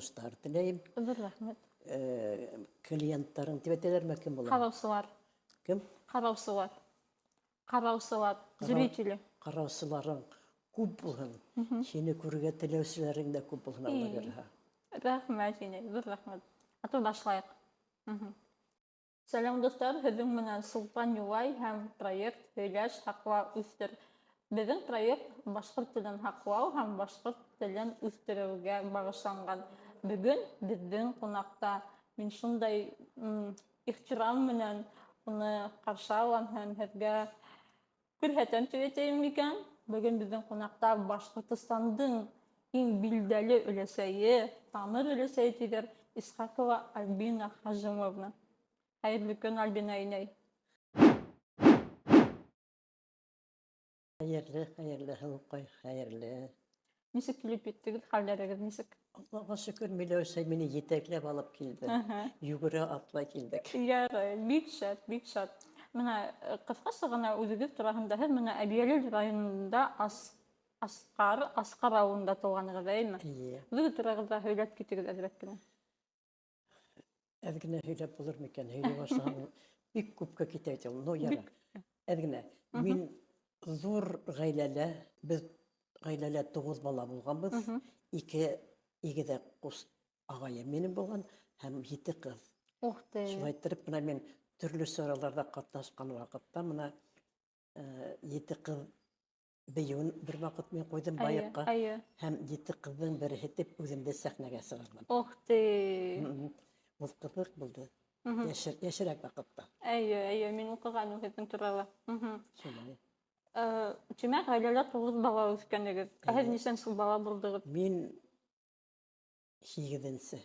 уңыштар теләйем. Ҙур рәхмәт. Клиенттарың тибәтәләр ме кем була? Ҡараусылар. Кем? Ҡараусылар. Ҡараусылар. Зрители. Ҡараусыларың күп булһын. Сине күрергә теләүселәрең дә күп булһын, Алла бирһә. Рәхмәт һиңә, ҙур рәхмәт. Аты башлайыҡ. Сәлам дуҫтар, һеҙҙең менән Султан Юлай һәм проект «Һөйләш, һаҡла, үҫтер». Беҙҙең проект башҡорт телен һаҡлау һәм башҡорт телен үҫтереүгә багышланған. Бөгөн беҙҙең ҡунаҡта мин шундай ихтирам менән уны ҡаршы алам һәм һеҙгә күрһәтәм тип әйтәйем икән. Бөгөн беҙҙең ҡунаҡта Башҡортостандың иң билдәле өләсәйе, тамыр өләсәйе тиҙәр, Исхакова Альбина Хажимовна. Хәйерле көн, Альбина инәй. Хәйерле, һылыуҡай, хәйерле. Нисек килеп еттегеҙ, хәлдәрегеҙ нисек? Аллаға шөкөр, Миләүсәй мине етәкләп алып килде. Йүгерә атлай килдек. Ярай, бик шәп, бик шәп. Менә ҡыҫҡаса ғына үҙегеҙ тураһында, һеҙ менә Әбйәлил районында Асҡар ауылында тыуғанығыҙ, әйме? Үҙегеҙ тураһында һөйләп китегеҙ әҙерәк кенә. Әҙ генә һөйләп булыр микән? Һөйләп башлаһаң, бик күпкә китә ул. Ну, яра. Әҙ генә. Мин ҙур ғаиләлә, беҙ ғаиләлә 9 бала булғанбыҙ. Игеҙәк ҡус ағайым минең булған һәм 7 ҡыҙ. Шулай итеп, мына мин төрлө сараларҙа ҡатнашҡан ваҡытта, мына 7 ҡыҙ бейеүен бер ваҡыт мин ҡуйҙым байыҡҡа. Һәм 7 ҡыҙҙың береһе тип үҙемде сәхнәгә сығарҙым. Ул ҡыҙыҡ булды. Йәшерәк ваҡытта. Мин уҡығанмын һеҙҙең турала. Тимәк, ғаиләлә 9 бала үҫкәнегеҙ. Һеҙ нисәнсе бала булдығыҙ? Мин 8-нсе.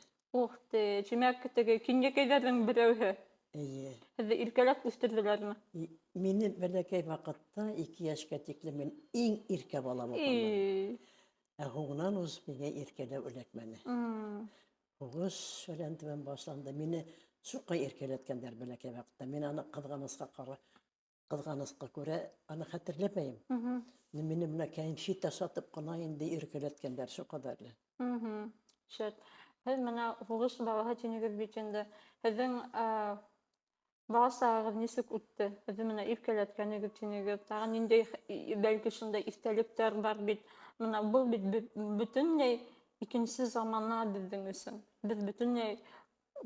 Тимәк, теге кинйәкәйҙәрҙең берәүһе. Һеҙҙе иркәләп үҫтерҙеләрме? Мине бәләкәй ваҡытта 2 йәшкә тиклем мин иң иркә бала булғанмын. Ә һуңынан уз миңә иркәләү эләкмәне. Һуғыш фәлән башланды. Мине шуҡай иркәләткәндәр бәләкәй ваҡытта. Мин аны ҡыҙғанысҡа күрә аны хәтерләмәйем. Мине менә кәнфит ашатып ҡына инде иркәләткәндәр шул ҡәҙәрле. Шәт. Һеҙ менә һуғыш балаһы тинегеҙ бит инде. Һеҙҙең бала сағығыҙ нисек үтте? Һеҙҙе менә иркәләткәнегеҙ тинегеҙ. Тағы ниндәй бәлки шундай иҫтәлектәр бар бит. Менә был бит бөтөнләй икенсе замана беҙҙең өсөн. Беҙ бөтөнләй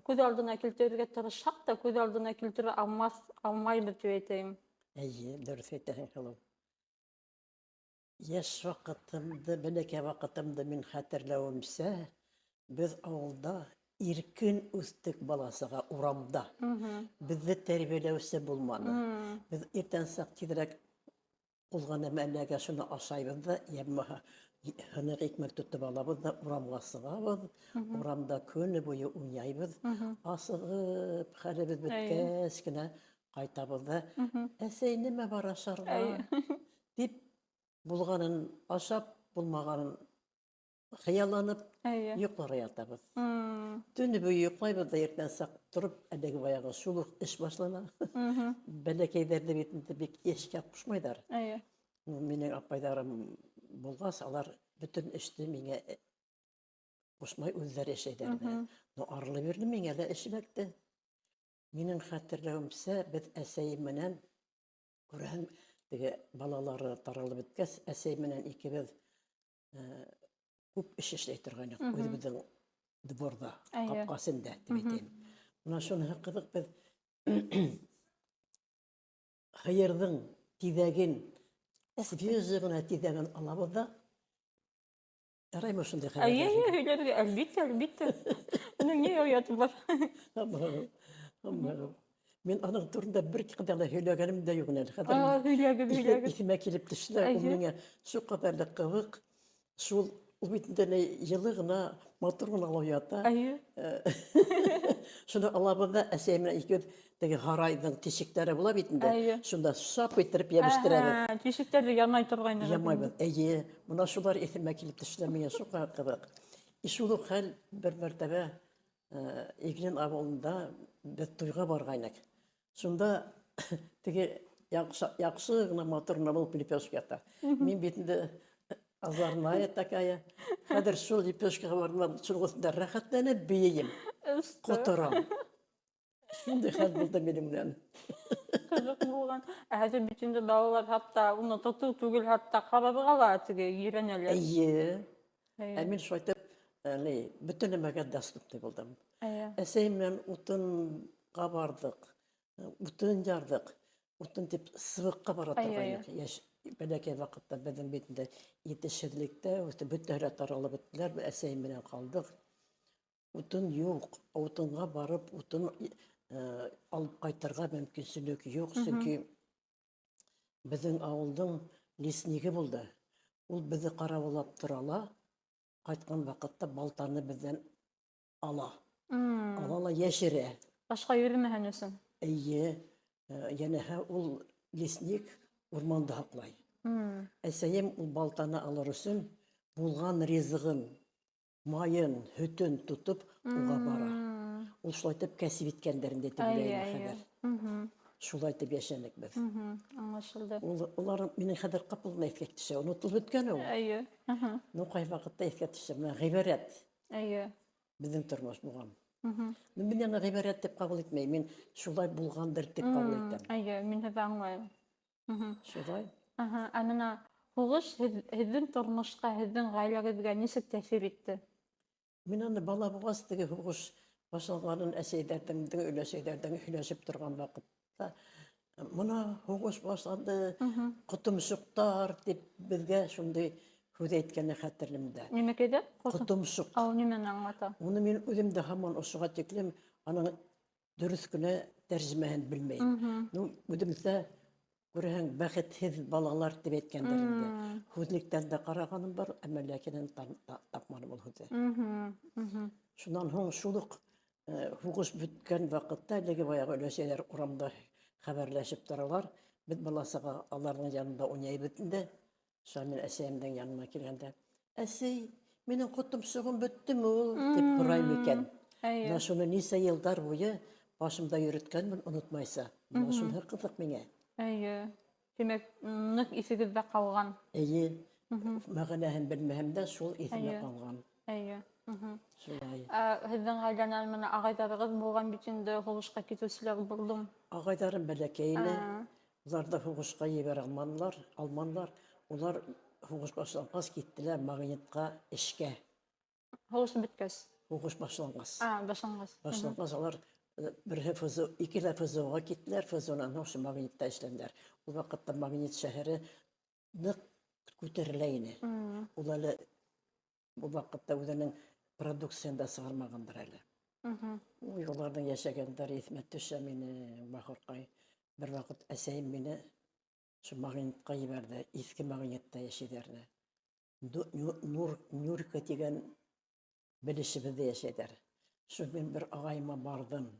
күҙ алдына килтерергә тырышһаҡ та, күҙ алдына килтерә алмайбыҙ тип әйтәйем. Дөрөҫ әйтәһең, һылыу. Йәш ваҡытымды, бәләкәй ваҡытымды мин хәтерләүемсә, беҙ ауылда иркен үҫтек бала-саға урамда. Беҙҙе тәрбиәләүсе булманы. Беҙ иртән саҡ тиҙерәк ҡуҙған нәмәләргә шуны ашайбыҙ ҙа, йә булмаһа һыныҡ икмәк тотоп алабыҙ ҙа урамға сығабыҙ. Урамда көнө буйы уйнайбыҙ. Асығып, хәлебеҙ бөткәс кенә ҡайтабыҙ ҙа, әсәй, нимә бар ашарға? Дип, булғанын ашап, булмағанын хыялланып, йоҡларға ятабыҙ. Төнө буйы йоҡлайбыҙ ҙа, иртән саҡ тороп, әлеге баяғы шул уҡ эш башлана. Бәләкәйҙәрҙе бит бик эшкә ҡушмайҙар. Минең апайҙарым булғас, алар бөтөн эште миңә ҡушмай үҙҙәре эшләйҙәр. Арлы-бирле миңә лә эш эләкте. Минең хәтерләүемсә, беҙ әсәйем менән, күрәһең, теге балалары таралып бөткәс, әсәй менән икебеҙ күп эш эшләй торғайныҡ үҙебеҙҙең дворҙа, ҡапҡасында, тип әйтәйем. Бына шуныһы ҡыҙыҡ, беҙ һыйырҙың тиҙәген, свежий ғына тиҙәген алабыҙ ҙа, яраймы шундай хәбәрҙәр? Һөйләргә, әлбиттә. Уның ни ояты бар? Мин аның турында бер ҡәҙәр һөйләгәнем дә юҡ әле. Һөйләгеҙ. Иҫемә килеп төштө, ул миңә шул ҡәҙәрле ҡыҙыҡ, шул бит йылы ғына, матур ғына оята. Шуны алабыҙ ҙа, әсәй менән икебеҙ теге һарайҙың тишектәре була бит инде, шунда шап иттереп йәбештерәбеҙ. Тишектәрҙе ямай торғайнығыҙ. Ямайбыҙ. Бына шулар иҫемә килеп төштө, миңә шул ҡыҙыҡ. Шул уҡ хәл бер мәртәбә Иглин ауылында беҙ туйға барғайныҡ. Шунда теге яҡшы ғына матур ғына булып лепешка ята. Мин бит инде озорная такая. Хәзер шул лепешкага бармам, шул усында рәхәтләнеп бейем, Өстө. котырам. Шундый хәл булды минем белән. Кызык булган. Ә хәзер бит инде балалар хатта уны тоту түгел, хатта карарга ла теге өйрәнәләр. Әйе. Ә Әйе. мин шайтып, бөтен нәмәгә доступный булдым. Әйе. Әсәйем белән утынга бардык, утын ярдык. Утын дип сыбыкка бара Әйе, торгайнык. Яшь бәләкәй вакытта безнең битендә итешһезлектә бөтәһе таралып беттеләр, әсәйем белән калдык. Утын юк, утынга барып, утын алып кайтырга мөмкинлек юк, чөнки безнең авылның лесниге булды. Ул безне каравыллап торала, кайткан вакытта балтаны бездән ала. Ала ла яшерә. Башка йөрмәһен өчен. Әйе, янәһә ул лесник урманда һаклай. Әсәем ул балтаны алыр өчен булган ризыгын, майын, һөтен тотып уга бара. Ул шулай итеп кәсеп иткәннәрен дә Әйе, хәбәр. әйе. Шулай итеп яшәнек без. Аңлашылды. Улар минең хәзер капылына искә төшә. Онытылып беткән ул. Әйе. Ну кай вакытта искә төшә. Менә гыйбарәт Әйе. безнең тормыш булган. Мин аны гыйбарәт дип кабул итмәйм. Мин шулай булгандыр дип кабул итәм. Әйе, мин һеҙҙе аңлайым. Шулай. Ә менә һуғыш һеҙҙең тормошҡа, һеҙҙең ғаиләгеҙгә нисек тәьҫир итте? Мин аны бала булғас теге һуғыш башланғанын әсәйҙәрҙең, өләсәйҙәрҙең һөйләшеп торған ваҡытта, мына һуғыш башланды, ҡотомсоҡтар дип беҙгә шундай һүҙ әйткәне хәтерлемдә. Нимәкәйҙә? Ҡотомсоҡ. Ау нимәне аңлата? Уны мин үҙем дә һаман ошоға тиклем аның дөрөҫ кенә тәржемәһен белмәйем. Ну, үҙемсә күрәһең, бәхетһеҙ балалар дип әйткәндәр инде. Һүҙлектән дә ҡарағаным бар, әммә ләкин тапманым ул һүҙе. Шунан һуң шул уҡ һуғыш бөткән ваҡытта әлеге баяғы өләсәйҙәр урамда хәбәрләшеп торалар. Беҙ бала-саға аларҙың янында уйнайбыҙ инде. Шуға мин әсәйемдең янына килгәндә, әсәй, минең ҡотомсоғом бөттөмө ул, дип һорайым икән. Әйе. Шуны нисә йылдар буйы башымда йөрөткәнмен, онотмайса. Шуны ҡыҙыҡ миңә. Әйе. Тимәк, ныҡ иҫегеҙҙә ҡалған. Эйе, мәғәнәһен белмәһәм дә шул иҫемә ҡалған. Әйе. Шулай. Һеҙҙең ғаиләнән менә ағайҙарығыҙ булған бит инде һуғышҡа китеүселәр булдым. Ағайҙарым бәләкәй ине. Улар да һуғышҡа ебәр алманылар. Улар һуғыш башланғас киттеләр магнитҡа эшкә. Һуғыш бөткәс. Һуғыш башланғас. Башланғас. Башланғас алар берһе ФЗО, икелә ФЗОға киттеләр, ФЗОнан һуң магнитта эшләнеләр. Ул ваҡытта магнит шәһәре ныҡ күтәрелә ине. Ул әле ул ваҡытта үҙенең продукциян да сығармағандыр әле. Уларҙың йәшәгәндәре иҫмә төшә мине, бахырҡай. Бер ваҡыт әсәйем мине шу магнитҡа ебәрҙе, иҫке магнитта йәшәйҙәр. Нюрка тигән белешебеҙҙә йәшәйҙәр. Шу мин бер ағайыма бардым.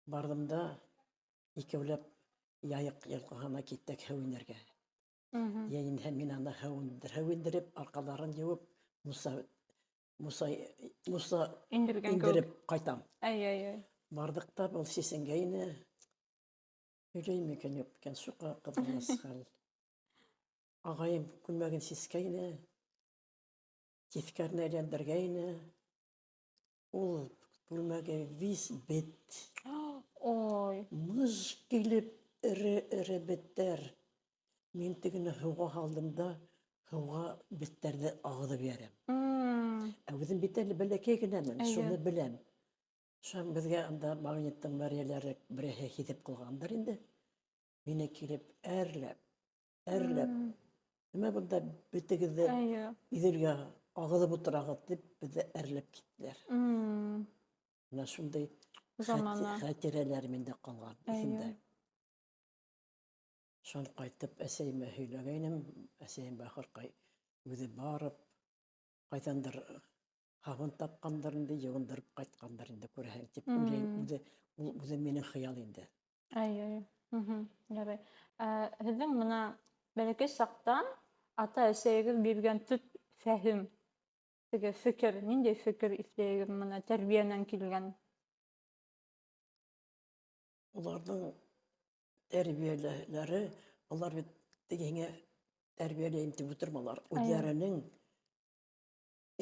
Бардым да икәүләп Яйыҡ йылғаһына киттек һыу инергә. Йә мин аны һыу индереп, арҡаларын йыуып, Муса индереп ҡайтам. Бардыҡ та был сисенгәйне. Һөйләйем икән, юҡ икән, шуға ҡыҙғаныс хәл. Ағайым күлмәген сискәйне, тиҫкәренә әйләндергәйне. Ул күлмәге вис бет. Мыж килеп эре беттәр. Мин тегене һыуға һалдым да, һыуға беттәрҙе ағыҙып йәрәм. Үҙем бит әле бәләкәй генәмен, шуны беләм. Шуң беҙгә анда магниттың мәрйәләре берәйһе һиҙеп ҡылғандыр инде. Мине килеп әрләп. Нимә бында бетегеҙҙе иҙелгә ағыҙып ултырағыҙ дип, беҙҙе әрләп киттеләр. Менә шундай хәтирәләр миндә ҡалған иҫемдә. Шуны ҡайтып әсәйемә һөйләгәйнем. Әсәйем бахырҡай үҙе барып, ҡайҙандыр һабын тапҡандар инде, йыуындырып ҡайтҡандар инде, күрәһең, тип уйлайым. Ул үҙе минең хыял инде. Ярай. Һеҙҙең бына бәләкәй саҡтан ата-әсәйегеҙ биргән төп фәһем, теге фекер, ниндәй фекер иҫләйегеҙ бына тәрбиәнән килгән? Уларҙың тәрбиәләре, улар бит һиңә тәрбиәләйем тип ултырмалар. Үҙҙәренең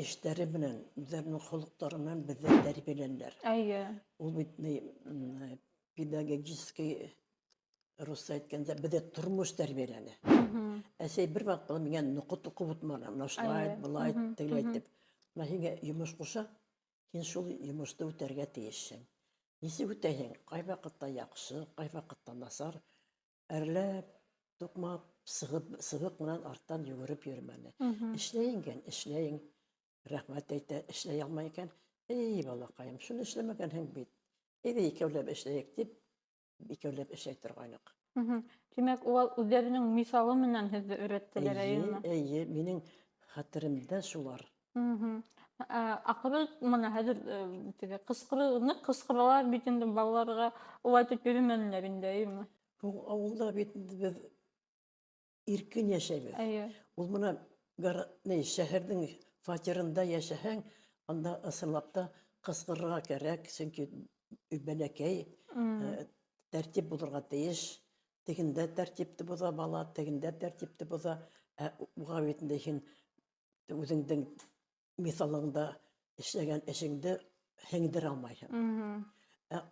эштәре менән, үзләренең холыклары менән безне тәрбияләнеләр. Әйе. Ул бит педагогический русча әйткәндә бездә тормыш тәрбияләнә. Әсәй бер вакытта миңа нуқыт укып утманы. Менә шулай, Әйе. былай, тегеләй дип. Менә һиңә йомыш куша, һин шул йомышты үтәргә тиешсең. Нисек үтәһең? Кай вакытта яхшы, кай вакытта насар. Әрләп, тукмап, сыгып менән арттан йөгереп йөрмәне. Эшләйенгән, эшләйең. Рәхмәт әйтә, эшләй алмай икән. Эй, балакаем, шуны эшләмәгәнһең бит. Әйдә икәүләп эшләйек дип, икәүләп эшләй торгайнык. Тимәк, ул үзләренең мисалы менән һеҙҙе өйрәттеләр, әйеме? Әйе, минең хәтеремдә шулар. Аҡыры мына хәҙер теге ныҡ ҡысҡыралар бит инде балаларға, улай итеп йөрөмәнеләр инде, әйеме? Бу ауылда бит без иркен йәшәйбез. Әйе. Ул менә шәһәрнең фатирында йәшәһәң, анда ысынлап та ҡысҡырырға кәрәк, сөнки бәләкәй, тәртип булырға тейеш. Тегендә тәртипте боза бала, тегендә тәртипте боза. Уға бит инде һин үҙеңдең миҫалыңда эшләгән эшеңде һеңдерә алмайһың.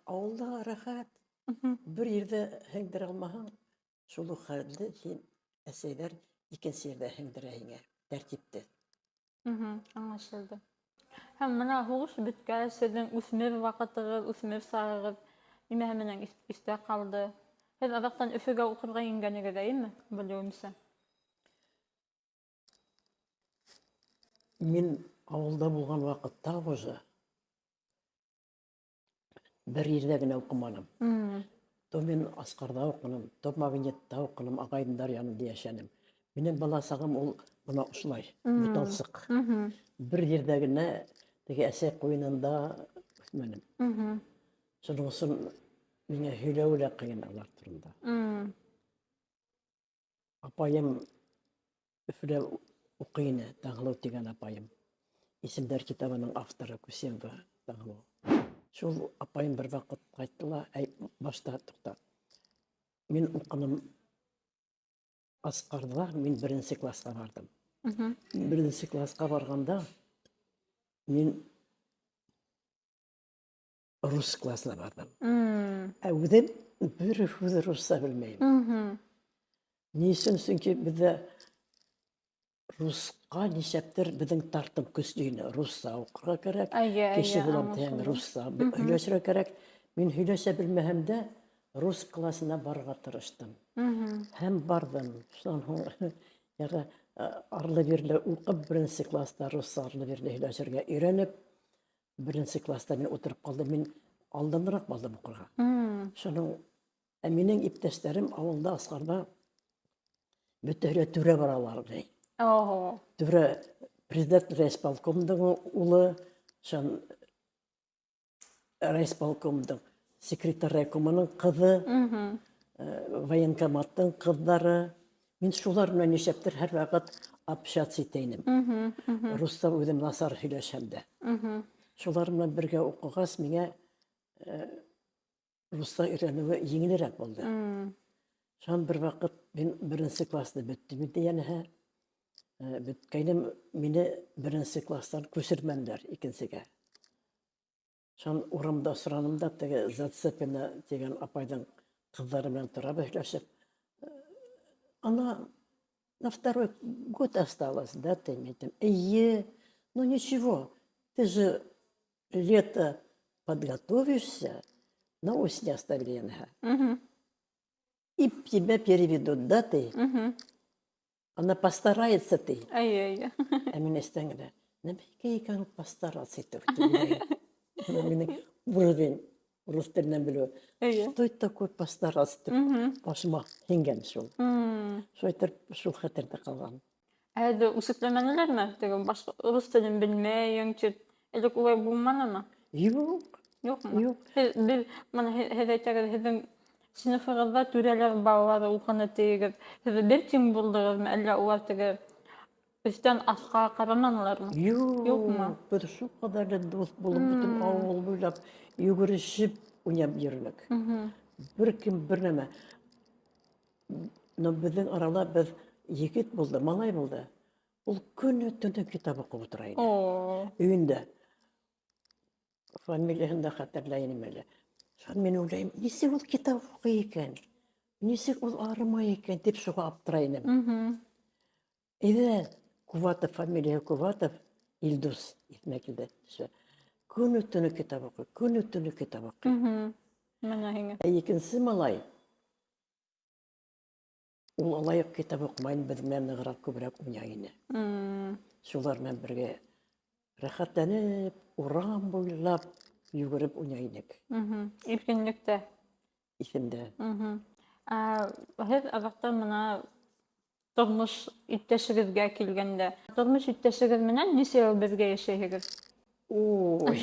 Ауылда рәхәт. Бер ерҙә һеңдерә алмаһаң, шул уҡ хәлде һин әсәйҙәр икенсе ерҙә һеңдерә һиңә тәртипте. Аңлашылды. Һәм менә һуғыш бөткәс, һеҙҙең үҫмер ваҡытығыҙ, үҫмер сағығыҙ нимәһе менән иҫтә ҡалды? Һеҙ аҙаҡтан Өфөгә уҡырға ингәнегеҙ, әйеме, белеүемсә? Мин ауылда булған ваҡытта уже бер ерҙә генә уҡыманым. То мин Асҡарҙа уҡыным, то Магнитта уҡыным, ағайымдар янында йәшәнем. Минең бала сағым ул бына ошолай, буталсыҡ. Бер ерҙә генә теге әсәй ҡуйынында үҫмәнем. Шуның өсөн миңә һөйләү лә ҡыйын улар турында. Апайым Өфөлә уҡый ине, Таңһылыу тигән апайым. Исемдәр китабының авторы Күсемова Таңһылыу. Шул апайым бер ваҡыт ҡайтты ла, башта туҡта. Мин уҡыным Асҡарҙа, мин 1-нсе класҡа бардым. 1-нсе класҡа барғанда мин рус классына бардым. Үҙем бер һүҙ русса белмәйем. Ни өсөн? Сөнки беҙҙә русҡа нисәптер беҙҙең тартым көслө ине. Русса уҡырға кәрәк, кеше булам тиһәң, русса һөйләшергә кәрәк. Мин һөйләшә белмәһәм дә, рус классына барырға тырыштым. Һәм барҙым. Шунан һуң арлы-бирле уҡып, 1-нсе класста русса арлы-бирле һөйләшергә өйрәнеп, 1-нсе класста мин ултырып ҡалдым. Мин алданыраҡ барҙым уҡырға. Шуның минең иптәштәрем ауылда, Асҡарҙа бөтәһе лә түрә баралар. Түрә президент райисполкомдың улы, райисполкомдың секретарь райкомының ҡыҙы, военкоматтың ҡыҙҙары. Мин шулар менән нисәптер һәр ваҡыт общаться итәйнем. Русса үҙем насар һөйләшәм дә. Шулар менән бергә уҡығас, миңә русса өйрәнеүе еңелерәк булды. Шунан бер ваҡыт мин 1-нсе класты бөттөм инде йәнәһе. Бөткәйнем, мине 1-нсе кластан күсермәнеләр 2-нсегә. Шунан урамда осраным да, теге Зацепина тигән апайҙың ҡыҙҙары менән торабыҙ һөйләшеп. Она на 2-й год осталась, да, ты имеешь? Эйе, ну ничего, ты же лето подготовишься, на осень оставили янга. И тебя переведут, да, ты? Она постарается, ты. Әйе. Мин әстәңгелә. Нәбәйкә икән постараться итеп. Минең уровень рус теленән белеү. Что это такое постараться? Башыма һиңгән шул. Шулай шул хәтерҙә ҡалған. Һеҙҙе үсекләмәнеләрме? Теге рус телен белмәйең, элек улай булманымы? Юҡ. Юҡмы? Һеҙ әйтәгеҙ, һеҙҙең синыфығыҙҙа түрәләр балалары уҡыны тиегеҙ. Һеҙ бер тиң булдығыҙмы, әллә улар теге өҫтән аҫҡа ҡараманылармы? Юҡмы? Беҙ шул ҡаҙар дуҫ булып, бөтөн ауыл буйлап йүгерешеп уйнап йөрөнөк. Бер кем бер нәмә. Но беҙҙең арала беҙ егет булды, малай булды. Ул көне төне китап укып утыра ине. О. Өйөндә. Фамилияһын да хәтерләйем әле. Шуны мин уйлыйм, нисек ул китап укый икән? Нисек ул арымай икән дип шуга аптырай инем. Мгм. Әйҙә, Куватов, фамилия Куватов, Илдус иҫмә килде. Көне төне китап укый, көне төне китап укый. Мгм. Менә һиңә. Ә икенсе малай, ул алайыҡ китап уҡымай, беҙ менән нығыраҡ күберәк уйнай ине. Шулар менән бергә рәхәтләнеп, урам буйлап йүгереп уйнай инек. Мгм. Иркенлектә. Иҫемдә. Мгм. Һеҙ аҙаҡтан мына тормош иптәшегеҙгә килгәндә, тормош иптәшегеҙ менән нисә йыл беҙгә йәшәйһегеҙ? Ой,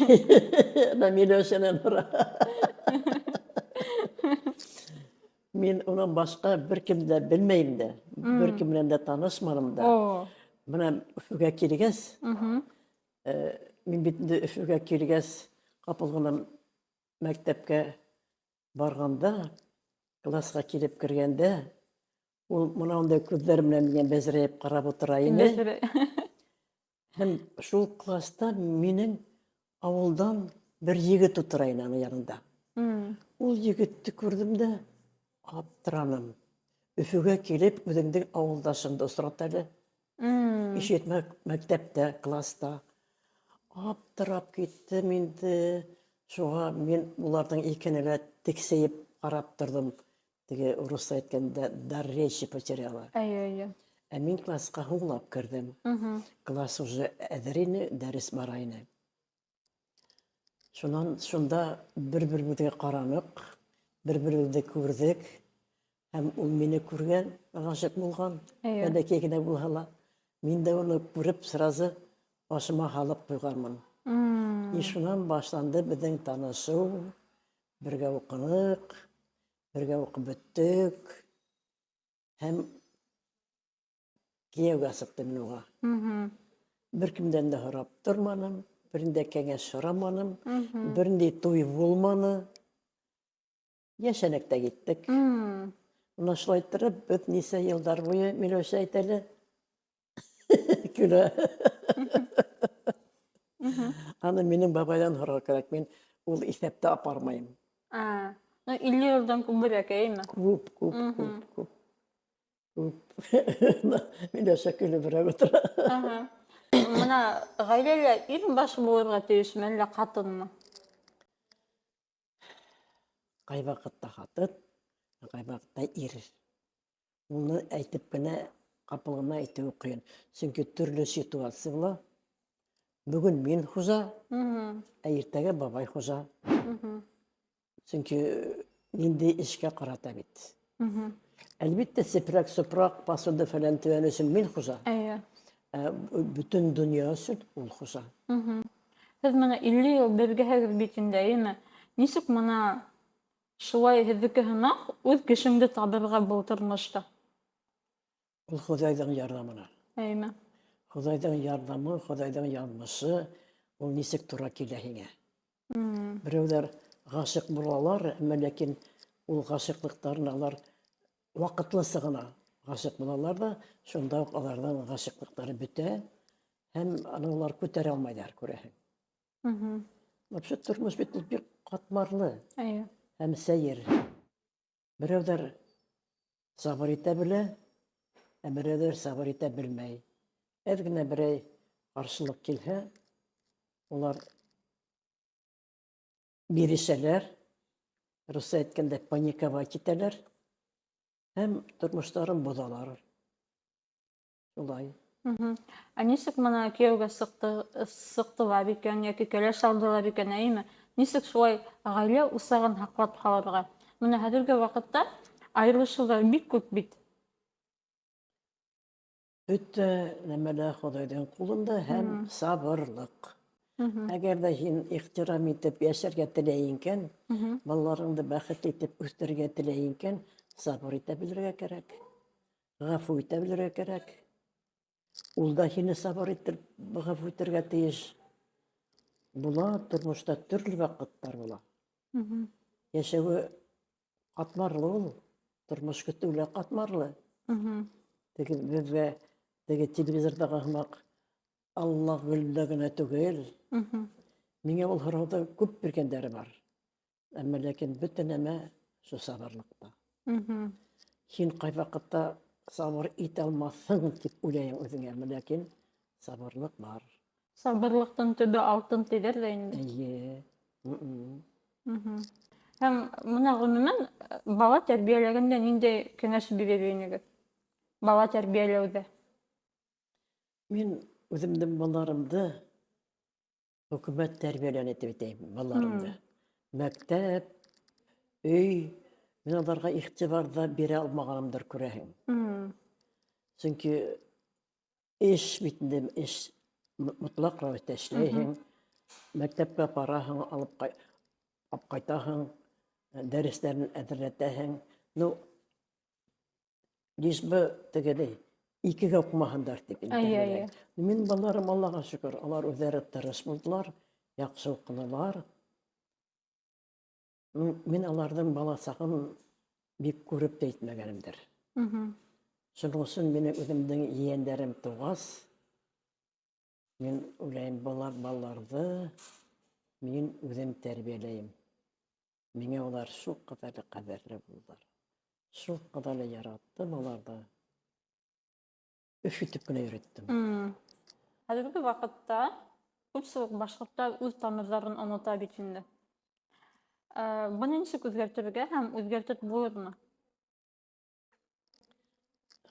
Миләүшәнән һора. Мин унан башҡа бер кемде лә белмәйем дә, бер кем менән дә танышманым да. О. Бына Өфөгә килгәс, Мгм. мин бит инде Өфөгә килгәс, ҡапыл ғына мәктәпкә барғанда, классҡа килеп кергәндә, ул мына ундай күҙҙәр менән миңә бәзерәйеп ҡарап ултыра ине. Бәшәрә. Һәм шул класста минең ауылдан бер егет ултыра ине аның янында. Ул егетте күрҙем дә, аптыраным. Өфөгә килеп, үҙеңдең ауылдашыңды осрат әле. Ишетмә, мәктәптә, класста. Аптырап киттем инде. Шуға мин уларҙың икене лә тексәйеп ҡарап торҙом. Теге урысса әйткәндә, дар речи потеряла. Әйе. Ә мин классҡа һуңлап керҙем. Класс уже әҙер ине, дәрес бара ине. Шунан шунда бер-беребеҙгә ҡараныҡ, бер-беребеҙҙе күрҙек. Һәм ул мине күргән, ғашиҡ булған, бәләкәй генә булһа ла. Мин дә уны күреп, сразу башыма һалып ҡуйғанмын. И шунан башланды беҙҙең танышыу, бергә уҡыныҡ, бергә уҡып бөттөк. Һәм кейәүгә сыҡты мин уға. Бер кемдән дә һорап торманым, берендә кәңәш һораманым, берендәй туй булманы. Йәшәнек тә киттек. Уна шулай иттереп, беҙ нисә йылдар буйы, Миләүшә әйт әле, көлә. Аны минең бабайҙан һорарға кәрәк, мин ул иҫәпте апармайым. 50 йылдан күберәк, әйме? Күп, күп, күп, күп. Күп. Миләүшә көлөбөрәк ултыра. Мына ғаиләлә ир башы булырға тейешме, әллә ҡатынмы? Ҡай ваҡытта ҡатын, ҡай ваҡытта ир. Уны әйтеп кенә, ҡапыл ғына әйтеүе ҡыйын. Сөнки төрлө ситуация була. Бөгөн мин хужа, ә иртәгә бабай хужа. Сөнки ниндәй эшкә ҡарата бит. Әлбиттә, сепрәк-сопрак, посуда-фәлән тейән өсөн мин хужа. Бөтөн донъя өсөн ул хужа. Һеҙ мына 50 йыл бергәһегеҙ бит инде, әйме? Нисек мына шулай һеҙҙеке һымаҡ үҙ кешеңде табырға был тормошта? Ул Хоҙайҙың ярҙамына. Әйме? Хоҙайҙың ярҙамы, Хоҙайҙың яҙмышы, ул нисек тура килә һиңә. Берәүҙәр ғашиҡ булалар, әммә ләкин ул ғашиҡлыҡтарын алар ваҡытлыса ғына ғашиҡ булалар да, шунда уҡ аларҙың ғашиҡлыҡтары бөтә, һәм улар күтәрә алмайҙар, күрәһең. Вообще тормош бит ул бик ҡатмарлы һәм сәйер. Берәүҙәр сабыр итә белә, ә берәүҙәр сабыр итә белмәй. Әҙ генә берәй ҡаршылыҡ килһә, улар бирешәләр, русса әйткәндә паниковать итәләр, һәм тормоштарын боҙалар. Шулай. Ә нисек мына кейәүгә сыҡтылар икән, йәки кәләш алдылар икән, әйме? Нисек шулай ғаилә усағын һаҡлап ҡалырға? Мына хәҙерге ваҡытта айырылышыуҙар бик күп бит. Бөтә нәмәлә Хоҙайҙың ҡулында һәм сабырлыҡ. Әгәр ҙә һин ихтирам итеп йәшәргә теләй икән, балаларыңды бәхет итеп үҫтерергә теләй икән, сабыр итә белергә кәрәк. Ғәфү итә белергә кәрәк. Ул да һине сабыр итеп, ғәфү итергә тейеш. Була, тормошта төрлө ваҡыттар була. Йәшәүе ҡатмарлы ул. Тормош көтөү лә ҡатмарлы. Теге беҙгә теге телевизордагы һымак Алла гөллә генә түгел. Миңә ул һорауда күп биргәндәре бар. Әмма ләкин бөтә нәмә шул сабырлыкта. Һин кай вакытта сабыр итә алмассың дип уйлайың үзеңә, әмма ләкин сабырлык бар. Сабырлыктын төбе алтын тиҙәр ҙә инде. Әйе. Һәм мына ғөмүмән бала тәрбиәләгәндә ниндәй кәңәш бирер инегеҙ? Бала тәрбиәләүҙә. Мин үземдең балаларымды хөкүмәт тәрбиәләне дип әйтәйем, балаларымды. Мәктәп, өй, мин аларга игътибар да бирә алмаганымдыр, күрәһең. Сөнки эш битендә эш мотлаҡ рәүештә эшләйһең, мәктәпкә бараһың, алып кайтаһың, дәресләрен әҙерләтәһең. Ну, лишь бы тегеләй икегә уҡымаһындар дип инде. Мин балаларым, Аллаға шөкөр, алар үҙҙәре тырыш булдылар, яҡшы уҡынылар. Мин аларҙың бала сағын бик күреп тә итмәгәнемдер. Шуның өсөн минең үҙемдең ейәндәрем туғас, мин уйлайым, балаларҙы мин үҙем тәрбиәләйем. Миңә улар шул ҡәҙәрле ҡәҙерле булдылар. Шул ҡәҙәрле яраттым уларҙы. Өф итеп кенә өйрәттем. Хәҙерге ваҡытта күпселек башҡорттар үҙ тамырҙарын онота бит инде. Быны нисек үҙгәртергә һәм үҙгәртеп булырмы?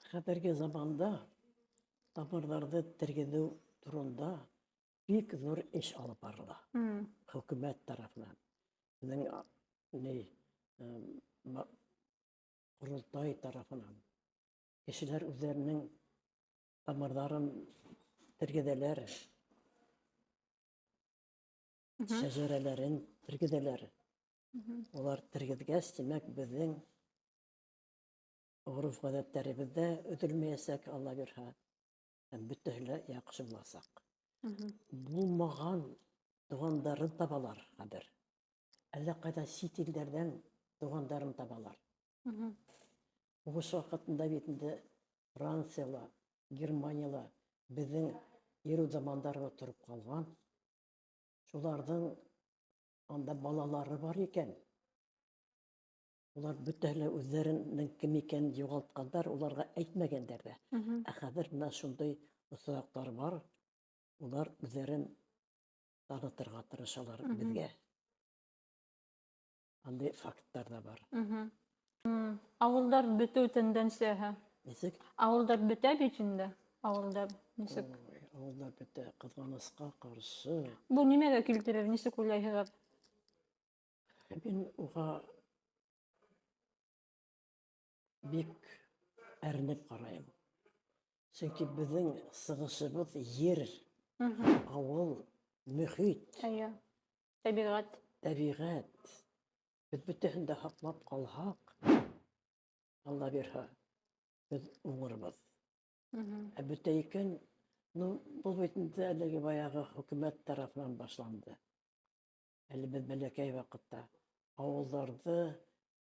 Хәҙерге заманда тамырҙарҙы тергеҙеү турында бик ҙур эш алып барыла. Хөкүмәт тарафынан. Беҙҙең ҡоролтай тарафынан. Кешеләр үҙҙәренең тамырҙарын тергеҙәләр, шәжәрәләрен тергеҙәләр. Улар тергеҙгәс, тимәк, беҙҙең ғөрөф-ғәҙәттәребеҙҙә өҙөлмәйәсәк, Алла бирһә, һәм бөтәһе лә яҡшы буласаҡ. Булмаған туғандарын табалар хәҙер. Әллә ҡайҙа сит илдәрҙән туғандарын табалар. Һуғыш ваҡытында бит инде Францияла, Германияла беҙҙең йөрөү замандарыбыҙ тороп ҡалған. Шуларҙың анда балалары бар икән. Улар бөтәһе лә үҙҙәренең кем икәнен юғалтҡандар, уларға әйтмәгәндәр ҙә. Ә хәҙер бына шундай осраҡтар бар, улар үҙҙәрен танытырға тырышалар беҙгә. Андай факттар да бар. Ауылдар бөтөү тенденцияһы. Нисек? Ауылдар бөтә бит инде. Ауылдар нисек? Ауылдар бөтә, ҡыҙғанысҡа ҡаршы. Бу нимәгә килтерер, нисек уйлайһығыҙ? Мин уға бик әрнеп ҡарайым. Сөнки беҙҙең сығышыбыҙ ер, ауыл, мөхит, тәбиғәт. Беҙ бөтәһен дә һаҡлап ҡалһаҡ, Алла бирһә, беҙ уңырбыҙ. Ә бөтә икән, был бит инде әлеге баяғы хөкүмәт тарафынан башланды. Әле беҙ бәләкәй ваҡытта ауылдарҙы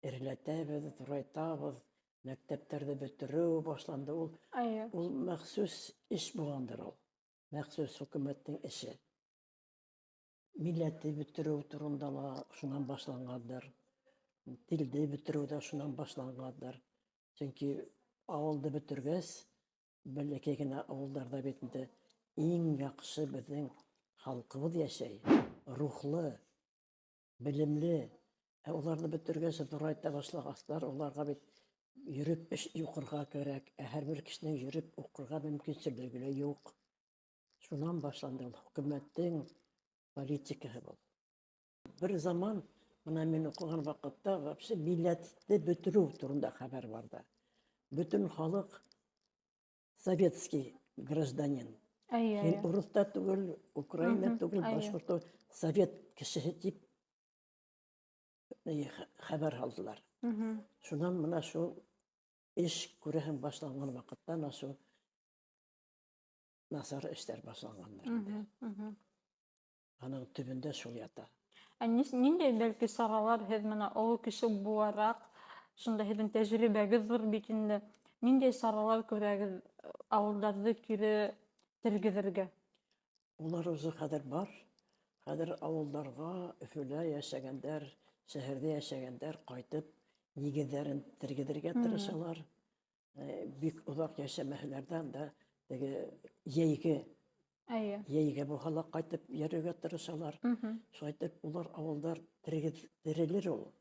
эрләтәбеҙ, ҙурайтабыҙ, мәктәптәрҙе бөтөрөү башланды. Ул махсус эш булғандыр ул. Махсус хөкүмәттең эше. Милләтте бөтөрөү турында ла шунан башланғандар. Телде бөтөрөү ҙә шунан башланғандар. Сөнки ауылды бөтөргәс, бәләкәй генә ауылдарҙа бит инде иң яҡшы беҙҙең халҡыбыҙ йәшәй. Рухлы, белемле. Ә уларҙы бөтөргәс, ҙурайта башлағастар, уларға бит йөрөп эш уҡырға кәрәк. Ә һәр бер кешенең йөрөп уҡырға мөмкинселеге лә юҡ. Шунан башланды ул хөкүмәттең политикаһы был. Бер заман, бына мин уҡыған ваҡытта, вообще милләтте бөтөрөү турында хәбәр барҙы. Бөтөн халыҡ советский гражданин. Һин урыҫ та түгел, украина түгел, башҡорт түгел, совет кешеһе тип хәбәр һалдылар. Шунан бына шул эш күрәһең башланған ваҡытта, шул насар эштәр башланғандар. Аның төбөндә шул ята. Ниндәй бәлки саралар һеҙ менә оло кеше булараҡ, шунда һеҙҙең тәжрибәгеҙ ҙур бит инде. Ниндәй саралар күрәгез авылдарҙы кире тергеҙергә? Улар үзе хәҙер бар. Хәҙер ауылдарға, Өфөлә йәшәгәндәр, шәһәрдә йәшәгәндәр ҡайтып, нигеҙҙәрен тергеҙергә тырышалар. Бик оҙаҡ йәшәмәһәләрҙән дә теге йәйге булһа ла ҡайтып йөрөргә тырышалар. Шулай итеп, улар ауылдар терелер ул.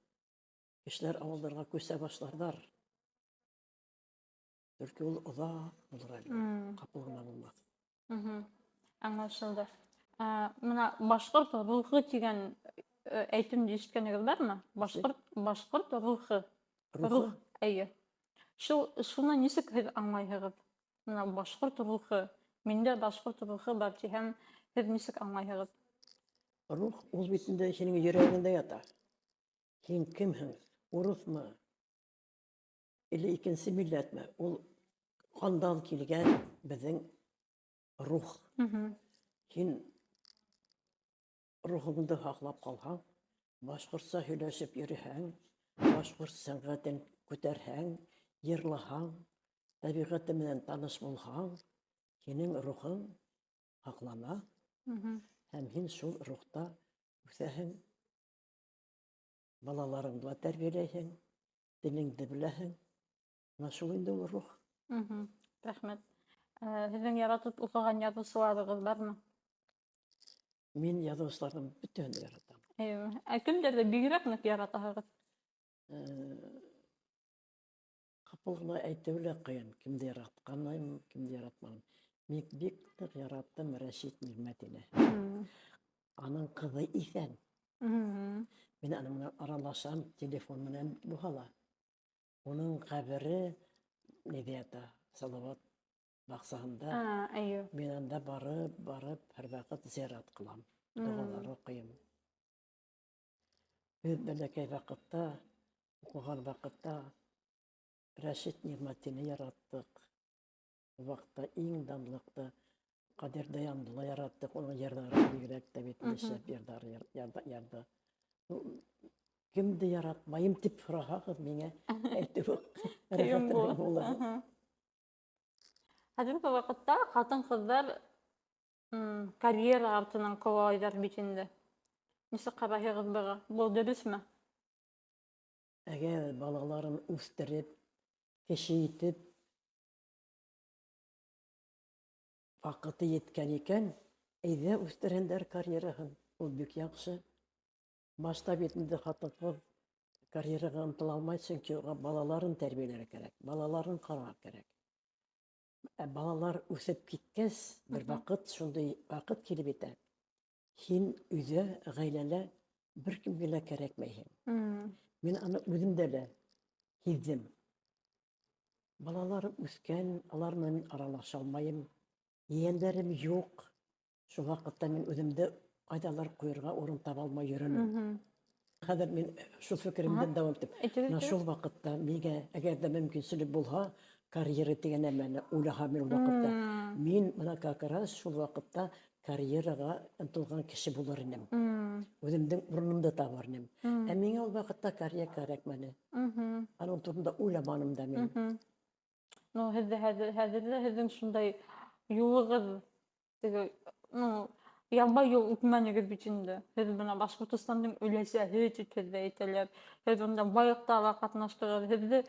Кешеләр ауылдарға күсә башларҙар. Толькі ул оҙаҡ булыр әле. Ҡапыл ғына булмаҫ. Аңлашылды. Мына башҡорт рухы тигән әйтемде ишеткәнегеҙ бармы? Башҡорт рухы. Рухы? Эйе. Шуны нисек һеҙ аңлайһығыҙ? Мына башҡорт рухы. Миндә башҡорт рухы бар тиһәм, һеҙ нисек аңлайһығыҙ? Рух ул бит инде һинең йөрәгеңдә ята. Һин кемһең? Урыҫмы? Или икенсе милләтме? Ул ҡандан килгән беҙҙең рух. Һин рухыңды һаҡлап ҡалһаң, башҡортса һөйләшеп йөрөһәң, башҡорт сәнғәтен күтәрһәң, йырлаһаң, тәбиғәте менән таныш булһаң, һинең рухың һаҡлана һәм һин шул рухта үҫәһең, балаларыңды ла тәрбиәләйһең, телеңде беләһең. Ана шул инде ул рух. Рәхмәт. Һеҙҙең яратып уҡыған яҙыусыларығыҙ бармы? Мин яҙыусыларҙың бөтәһен дә яратам. Кемдәрҙе бигерәк ныҡ яратаһығыҙ? Ҡапыл ғына әйтеү лә ҡыйын. Кемде яратҡаным, кемде яратманым. Мин бик ныҡ яраттым Рәшит Ниғмәтине. Аның ҡыҙы иҫән. Мин аның менән аралашам, телефон менән булһа ла. Уның ҡәбере ниҙә ята? Салауат баҡсаһында. Мин анда барып, һәр ваҡыт зиярат ҡылам. Доғалар уҡыйым. Беҙ бәләкәй ваҡытта, уҡыған ваҡытта Рәшит Ниғмәтине яраттыҡ. Ул ваҡытта иң данлыҡты Ҡадир Даянды ла яраттыҡ. Уның йырҙары бигерәк тә бит нишләп ярҙы. Кемде яратмайым тип һораһағыҙ миңә, әйтеү рәхәтерәк булыр. Хәҙерге ваҡытта ҡатын-ҡыҙҙар карьера артынан ҡыуалайҙар бит инде. Нисек ҡарайһығыҙ быға? Был дөрөҫмө? Әгәр балаларын үҫтереп, кеше итеп, ваҡыты еткән икән, әйҙә үҫтерһендәр карьераһын. Ул бик яҡшы. Башта бит инде ҡатын-ҡыҙ карьераға ынтыла алмай, сөнки уға балаларын тәрбиәләргә кәрәк, балаларын ҡарарға кәрәк. Балалар үҫеп киткәс, бер ваҡыт, шундай ваҡыт килеп етә. Һин өйҙә, ғаиләлә бер кемгә лә кәрәкмәйһең. Мин аны үҙемдә лә һиҙҙем. Балаларым үҫкән, алар менән аралаша алмайым. Ейәндәрем юҡ. Шул ваҡытта мин үҙемде ҡайҙалыр ҡуйырға урын таба алмай йөрөнөм. Хәҙер мин шул фекеремдән дауам итеп. Шул ваҡытта миңә, әгәр дә мөмкинселек булһа, карьера тигән нәмәне уйлаһам мин ул ваҡытта. Мин бына как раз шул ваҡытта карьераға ынтылған кеше булыр инем. Үҙемдең урынымды табыр инем. Ә миңә ул ваҡытта карьера кәрәкмәне. Аның турында уйламаным да мин. Хәҙерҙә һеҙҙең шундай юлығыҙ, ябай юл үтмәнегеҙ бит инде. Һеҙ бына Башҡортостандың өләсәһе тип һеҙҙе әйтәләр. Һеҙ унда байлыҡта ла ҡатнаштығыҙ. Һеҙҙе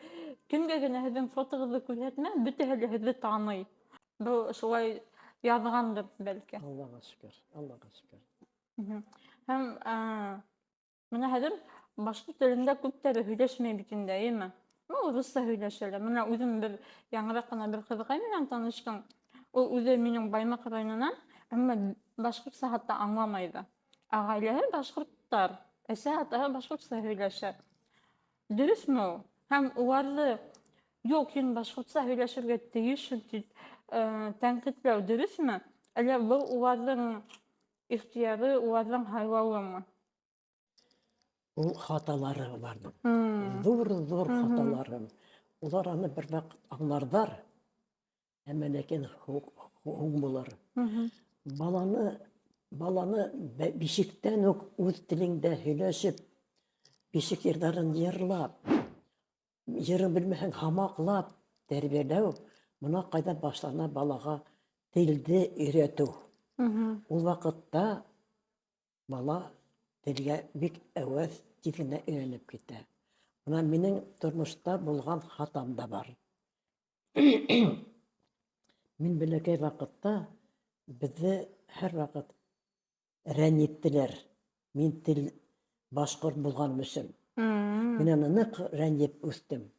кемгә генә һеҙҙең фотоғыҙҙы күрһәтмә, бөтәһе лә һеҙҙе таный. Был шулай яҙғандыр бәлки. Аллаға шөкөр, Аллаға шөкөр. Һәм менә хәҙер башҡорт телендә күптәре һөйләшмәй бит инде, әйеме? Урысса һөйләшәләр. Менә үҙем бер яңыраҡ ҡына бер ҡыҙыҡай менән таныштым. Ул үҙе минең Баймаҡ районынан, әммә башҡортса хатта аңламай ҙа. Ғаиләһе башҡорттар, әсә атаһы башҡортса һөйләшә. Дөрөҫмө ул? Һәм уларҙы юҡ, һин башҡортса һөйләшергә тейешһең тип тәнҡитләү дөрөҫмө? Әллә был уларҙың ихтыяры, уларҙың һайлауымы? Ул хаталары уларҙың. Ҙур хаталары. Улар аны бер ваҡыт аңларҙар, әммә ләкин һуң булыр. Баланы бишектән үк үҙ телеңдә һөйләшеп, бишек йырҙарын йырлап, йырын белмәһәң һамаҡлап, тәрбиеләү, мона кайда башлана балага телде өйрәтү. Ул вакытта бала телгә бик әвәз тиз генә өйрәнеп китә. Менә минең тормышта булган хатам да бар. Мин бәләкәй вакытта безне һәр вакыт рәнйеттеләр. Мин тел башкорт булганым өчен. Мин аны нык рәнйеп үстем.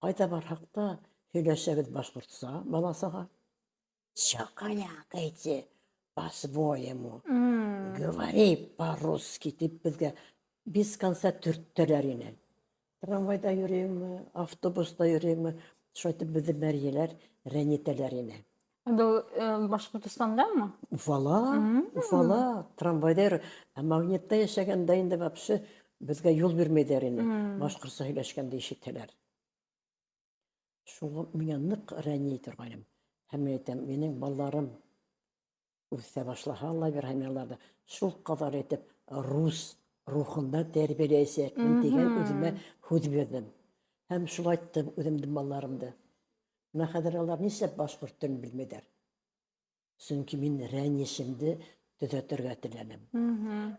Кайда барһак та һөйләшәбез башкортса баласыга. Чакалякайте по-своему. Говори по-русски дип безгә без конца төрттеләр ине. Трамвайда йөрийме, автобуста йөрийме, шулай итеп безне мәрҗәләр рәнҗетәләр ине. Был Башкортостандамы? Уфала, трамвайда йөри. Ә Магнитта яшәгәндә инде вообще безгә юл бирмәйләр ине. Башкортса һөйләшкәндә ишетәләр. Шуңа миңа нык рәнҗи торганым. Һәм әйтәм, минең балаларым үсә башлаһалар, аларда шул кадәр итеп рус рухында тәрбияләячәкмен дигән үземә һүз бирдем. Һәм шулай айттым үземнең балаларымды. Менә хәзер алар нишләп башкорт телен белмәйләр? Чөнки мин рәнҗешемде төзәтергә теләдем.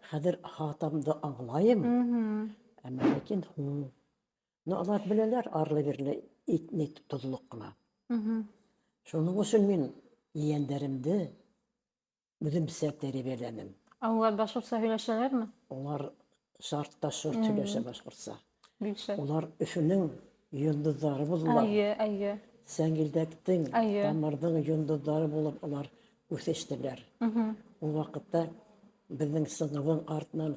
Хәзер хатамды аңлайым. Әмма ләкин алар беләләр арлы-бирле итник тозлык кына. Шуның өчен мин иәндәремде үземсә тәрбияләдем. Алар башкортса һөйләшәләрме? Алар шартта шорт һөйләшә башкортса. Билше. Алар Өфөнең йондызлары булдылар. Әйе. Сәңгелдәктең, Тамырдың йондызлары булып алар үсештеләр. Ул вакытта безнең сыңыбың артынан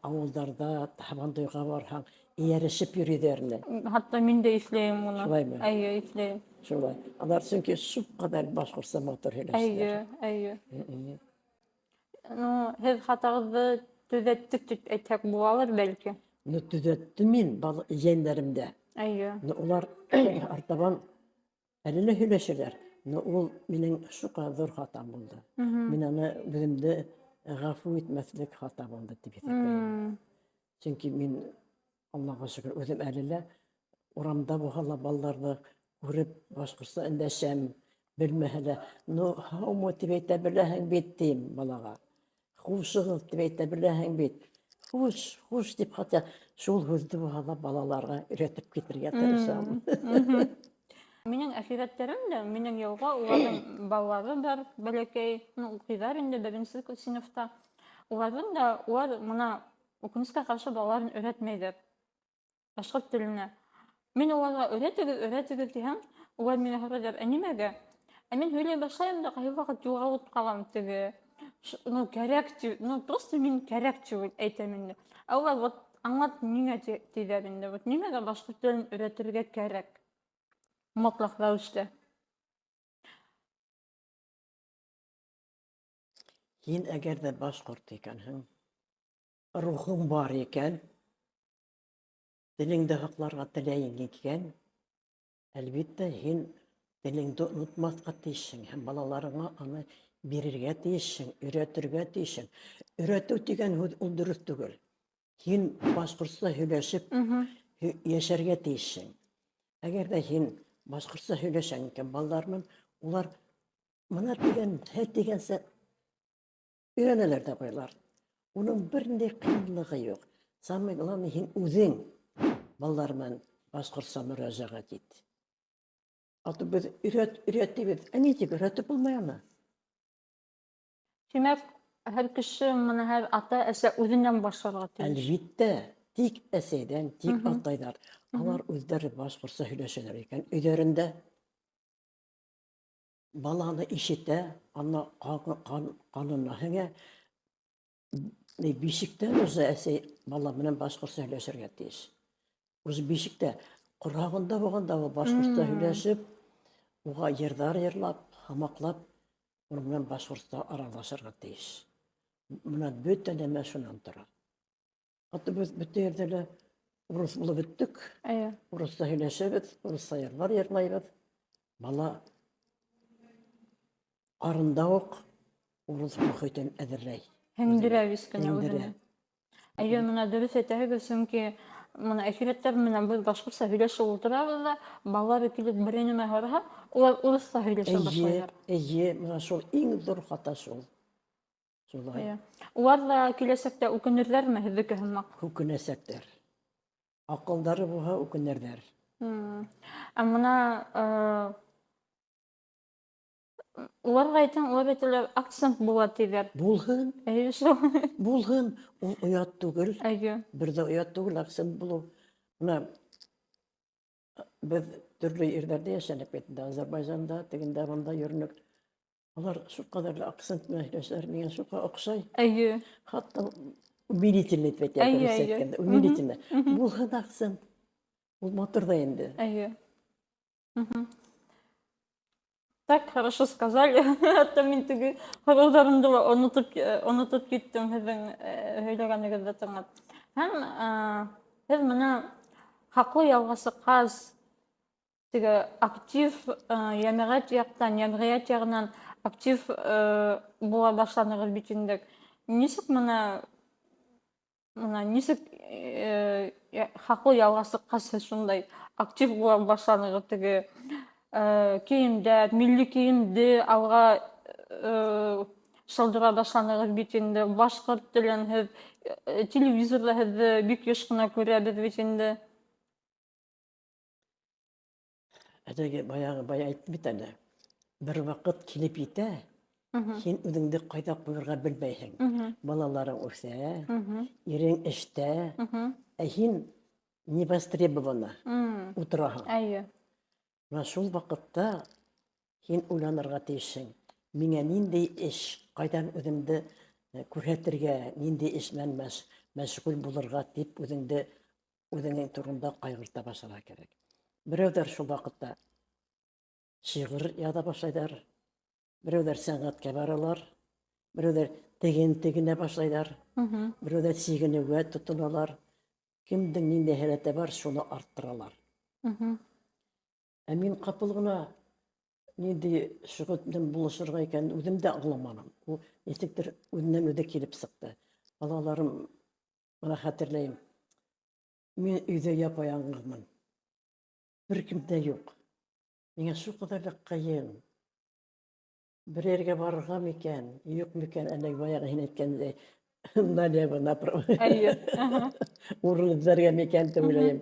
авылларда Табандойга барһаң, ияришеп йөриләр. Хатта мин дә исләйем моны. Шулаймы? Әйе, исләйем. Шулай. Алар чөнки шул кадәр башкортса матур һөйләшәләр. Әйе. Ну, һез хатагызды төзәттек дип әйтсәк булалыр бәлки. Төзәтте мин иәндәремдә. Әйе. Улар артабан әле һөйләшәләр. Ул минең шука зур хатам булды. Мин аны үземдә гафу итмәслек хата булды дип әйтәм. Чөнки мин Аллаһка шөкер үзем әле урамда булган балаларны күреп башкортса эндәшәм, белмәһәләр. Һаумы дип әйтә беләһең бит дим балага. Хушыгыз дип әйтә беләһең бит. Хуш дип хата шул һүзне балаларга өйрәтеп китергә тырышам. Минең әхирәтләрем дә, минең елга уларның балалары бар, бәләкәй, укыйлар инде 1нче сыйныфта. Улар моны укымыска каршы балаларын өйрәтмәйдер. Башкорт теленә. Мин уларга өйрәтегез дигән, улар миңа һорыйлар, нимәгә? Мин һөйләй башлыйм да кай вакыт югалып калам теге. Просто мин кәрәк дип әйтәм инде. Улар аңлат ниңә тидәр инде. Нимәгә башкорт телен өйрәтергә кәрәк? Мотлак рәвештә. Һин әгәр дә башкорт икәнһең, рухың бар икән, телеңдә хакларга теләйең икән, әлбиттә һин телеңде онытмаска тиешсең һәм балаларыңа аны бирергә тиешсең, өйрәтергә тиешсең. Өйрәтү дигән һүз ул дөрес түгел. Һин башкортса һөйләшеп яшәргә тиешсең. Әгәр дә һин башкортса һөйләшәң икән, балаларның улар моны дигәнсә өйрәнәләр дә куялар. Уның бернинди кыенлыгы юк. Самый главный һин үзең балалар белән башкортса мөрәҗәгать ит. Без өйрәтибез. Ни дип өйрәтеп булмаямы? Димәк, һәр кеше моны һәр ата-әсә үзеннән башларга тиеш. Әлбиттә, тик әсәйдән, тик атайдан. Алар үзләре башкортса һөйләшәләр икән, өйләрендә баланы ишетә, аны канына һеңә. Бишектә үзе әсәй бала белән башкортса һөйләшергә тиеш. Үзе бишектә корагында булганда башкортса һөйләшеп, уга йырдар йырлап, хамаклап, уның белән башкортса аралашырга тиеш. Менә бөтә нәмә шуннан тора. Хәтта без бөтә yerдә урыс булып беттек. Урысча һөйләшәбез, урысча йырлар йырлайбыз. Бала арында ук урыс мөхитен әзерләй. Һеңдерә вискәне үзенә. Менә дөрес әйтәһегез, чөнки Мына әхирәттәр менән без башҡортса һөйләшеп ултырабыҙ ҙа, балалар килеп берәй нәмә һораһа, улар урыҫса һөйләшә башлайҙар. Эйе, мына шул иң ҙур хата шул. Шулай Иә. Улар ҙа киләсәктә үкенерҙәрме һеҙҙеке һымаҡ? үкенәсәктәр. Аҡылдары булһа үкенерҙәр. Ә мына уларға әйтһәң, улар әйтәләр, акцент була тиҙәр. Булһын, Эйе шул. булһын. Ул оят түгел. Эйе. Бер ҙә оят түгел, акцент булыу. Мына беҙ төрлө ерҙәрҙә йәшәнек бит. Азербайжанда, тегендә, бында йөрөнөк. Алар шул ҡәҙәрле акцент менән һөйләшәләр, миңә шуға оҡшай. Эйе. Хатта умилительный әйтеп Әйе, әйткәндә, умилительный. Булһын акцент. Ул матур ҙа инде. Эйе. Так хорошо сказали. Хатта мин теге һорауҙарымды ла онотоп киттем һеҙҙең һөйләгәнегеҙҙе тыңлап. Һәм һеҙ бына хаҡлы ялға сыҡҡас, теге актив йәмәғәт яҡтан, йәмғиәт яғынан актив була башланығыҙ бит инде. Нисек нисек хаҡлы ялға сыҡҡас һеҙ шундай актив була башланығыҙ теге кейемдә, милли кейемде алға шылдыра башланығыҙ бит инде. Башҡорт телен һеҙ телевизорҙа һеҙҙе бик йыш ҡына күрәбеҙ бит инде. Әтәге бая әйтте бит әле. Бер ваҡыт килеп етә, һин үҙеңде ҡайҙа ҡуйырға белмәйһең. Балаларың үҫә, ирең эштә, ә һин невостребована ултыраһың. Әйе. Мына шул ваҡытта һин уйланырға тейешһең. Миңә ниндәй эш, ҡайҙан үҙемде күрһәтергә, ниндәй эш менән мәшғүл булырға тип үҙеңең турында ҡайғырта башларға кәрәк. Берәүҙәр шул ваҡытта шиғыр яҙа башлайҙар, берәүҙәр сәнғәткә баралар, берәүҙәр тегенә башлайҙар, берәүҙәр сигенеүгә тотоналар. Кемдең ниндәй һәләте бар, шуны арттыралар. Ә мин ҡапыл ғына ниндәй шөғөл менән булышырға икән, үҙем дә аңламаным. Ул нисектер үҙенән-үҙе килеп сыҡты. Балаларым, бына хәтерләйем, мин өйҙә япа-яңғыҙмын. Бер кем дә юҡ. Миңә шул ҡәҙәрле ҡыйын. Бер ергә барырға микән, юҡ микән, әле баяғы һин әйткәндәй, налево-направо урын эҙләргә микән тип уйлайым.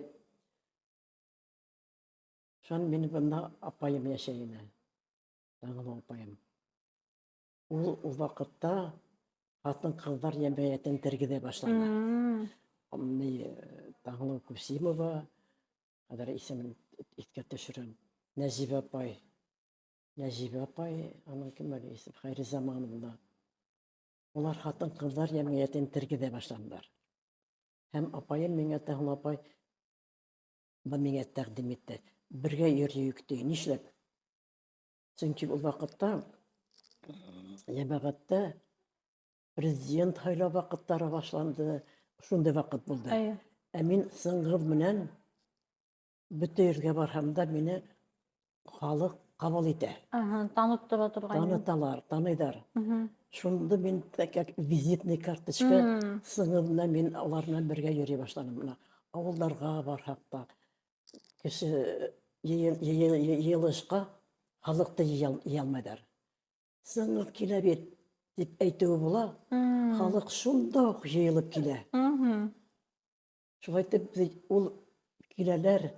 Шуан минең бында апайым йәшәй ине. Таңлы апайым. Ул ваҡытта ҡатын-ҡыҙҙар йәмғиәтен тергеҙә башланы. Таңлы Күсимова, хәҙер исемен иҫкә төшөрәм. Нәжибә апай. Нәжибә апай, аның кем әле исем? Хәйри Замановна. Улар ҡатын-ҡыҙҙар йәмғиәтен тергеҙә башланылар. Һәм апайым миңә, Таңлы апай, миңә тәҡдим итте. Бергә йөрөйөк ти. Нишләп? Сөнки ул ваҡытта йәмәғәттә президент һайлау ваҡыттары башланды. Шундай ваҡыт булды. Ә мин сыңғыҙ менән бөтә ергә барһам да мине халыҡ ҡабул итә. Танып тора торған. Таныталар, таныйҙар. Шунда мин визитный карточка сыңғыҙ менән мин алар менән бергә йөрөй башланым. Ауылдарға барһаҡ та, кеше йыйылышҡа халыҡты йыя алмайҙар. Сыңғыҙ килә бит тип әйтеүе була, халыҡ шунда уҡ йыйылып килә. Шулай итеп ул киләләр,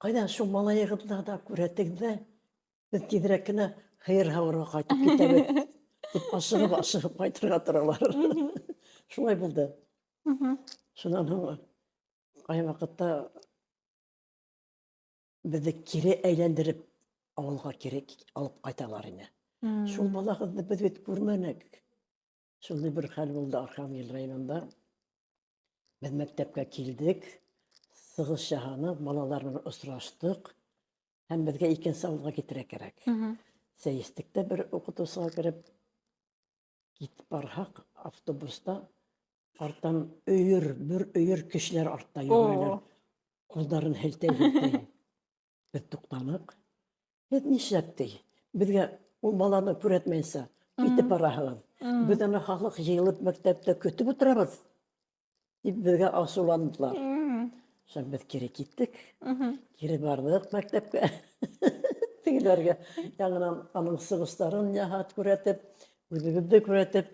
ҡайҙан шул малайығыҙҙы да күрһәтегеҙ, беҙ тиҙерәк кенә һыйыр һауырға ҡайтып китәбеҙ тип ашығып ҡайтырға торалар. Шулай булды. Шунан һуң ҡайһы ваҡытта беҙҙе кире әйләндереп ауылға кире алып ҡайталар ине. Шул балағыҙҙы беҙ бит күрмәнек. Шундай бер хәл булды Архангель районында. Беҙ мәктәпкә килдек, сығыш яһаныҡ, балалар менән осраштыҡ, һәм беҙгә икенсе ауылға китергә кәрәк. Сәйестектә бер уҡытыусыға кереп китеп барһаҡ, автобуста арттан бер өйөр кешеләр артта йөрөләр. Ҡулдарын һелтәй. Беҙ туҡтаныҡ. Һеҙ нишләп ти? Беҙгә ул баланы күрһәтмәйенсә китеп бараһығыҙ. Беҙ ана халыҡ йыйылып мәктәптә көтөп ултырабыҙ. Тип беҙгә асыуланылар. Şon biz kiri kittik. Kiri bardık maktabga. Tigilerge yanынан anın sığıstарын yahat күрәтеп, үзебезне күрәтеп,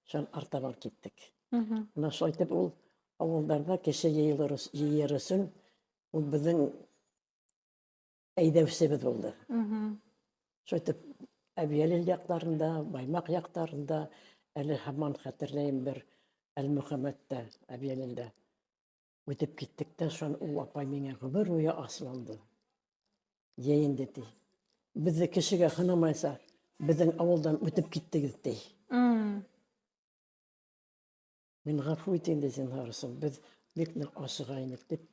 şon artaban gittik. Мына шайтып ул авылдарда кеше йыйырысын, ул безнең әйдәүсебез булды. Шайтып Әбиялил якларында, Баймак якларында, әле һаман хәтерләйм бер Әл-Мөхәммәдтә, Әбиялилдә. Үтеп киттек тә, шон ул апай миңа гомер уе асылынды. Йәйенде ти. Безне кешегә хынамайса, безнең авылдан үтеп киттегез ти. Мин гафу ит инде син харысын. Без бик нык ашыгайнык дип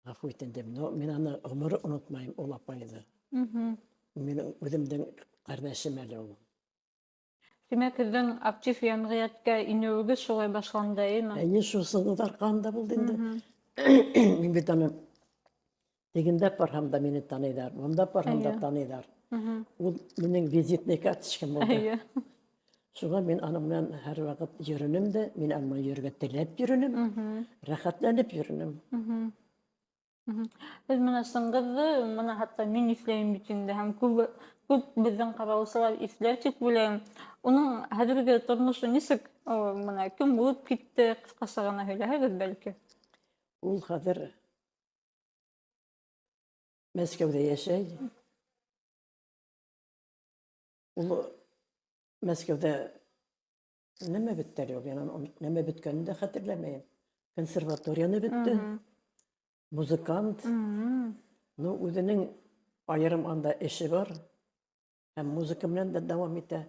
гафу ит инде. Но мин аны гомер онытмайм ул апайды. Минең үземдең кардәшем әле ул. Demek sizin aktif yangıyatka inövgü şolay başlandayımı? Әйе, шусының арканда булды инде. Мин бит аны тегендә барһам да мине таныйлар, монда барһам да таныйлар. Ул минең визитный карточкам булды. Әйе. Шуңа мин аны белән һәр вакыт йөренем дә, мин аны йөргә теләп йөренем, рәхәтләнеп йөренем. Biz mana sыңгызды, mana hatta min ifleyim bütünde hem күп bizden караусылар ifler тик беләм. Onun хәзерге тормышы нисек? Mana кем булып китте, кыскасы гына һөйләһегез бәлки. Ул хәзер Мәскәүдә яшәй. Ул Мәскәүдә нәмә беттәр юк, яны нәмә беткәнен дә хәтерләмәйем. Консерваторияны бетте. Музыкант. Ну, үзенең аерым анда эше бар. Һәм музыка белән дә дәвам итә.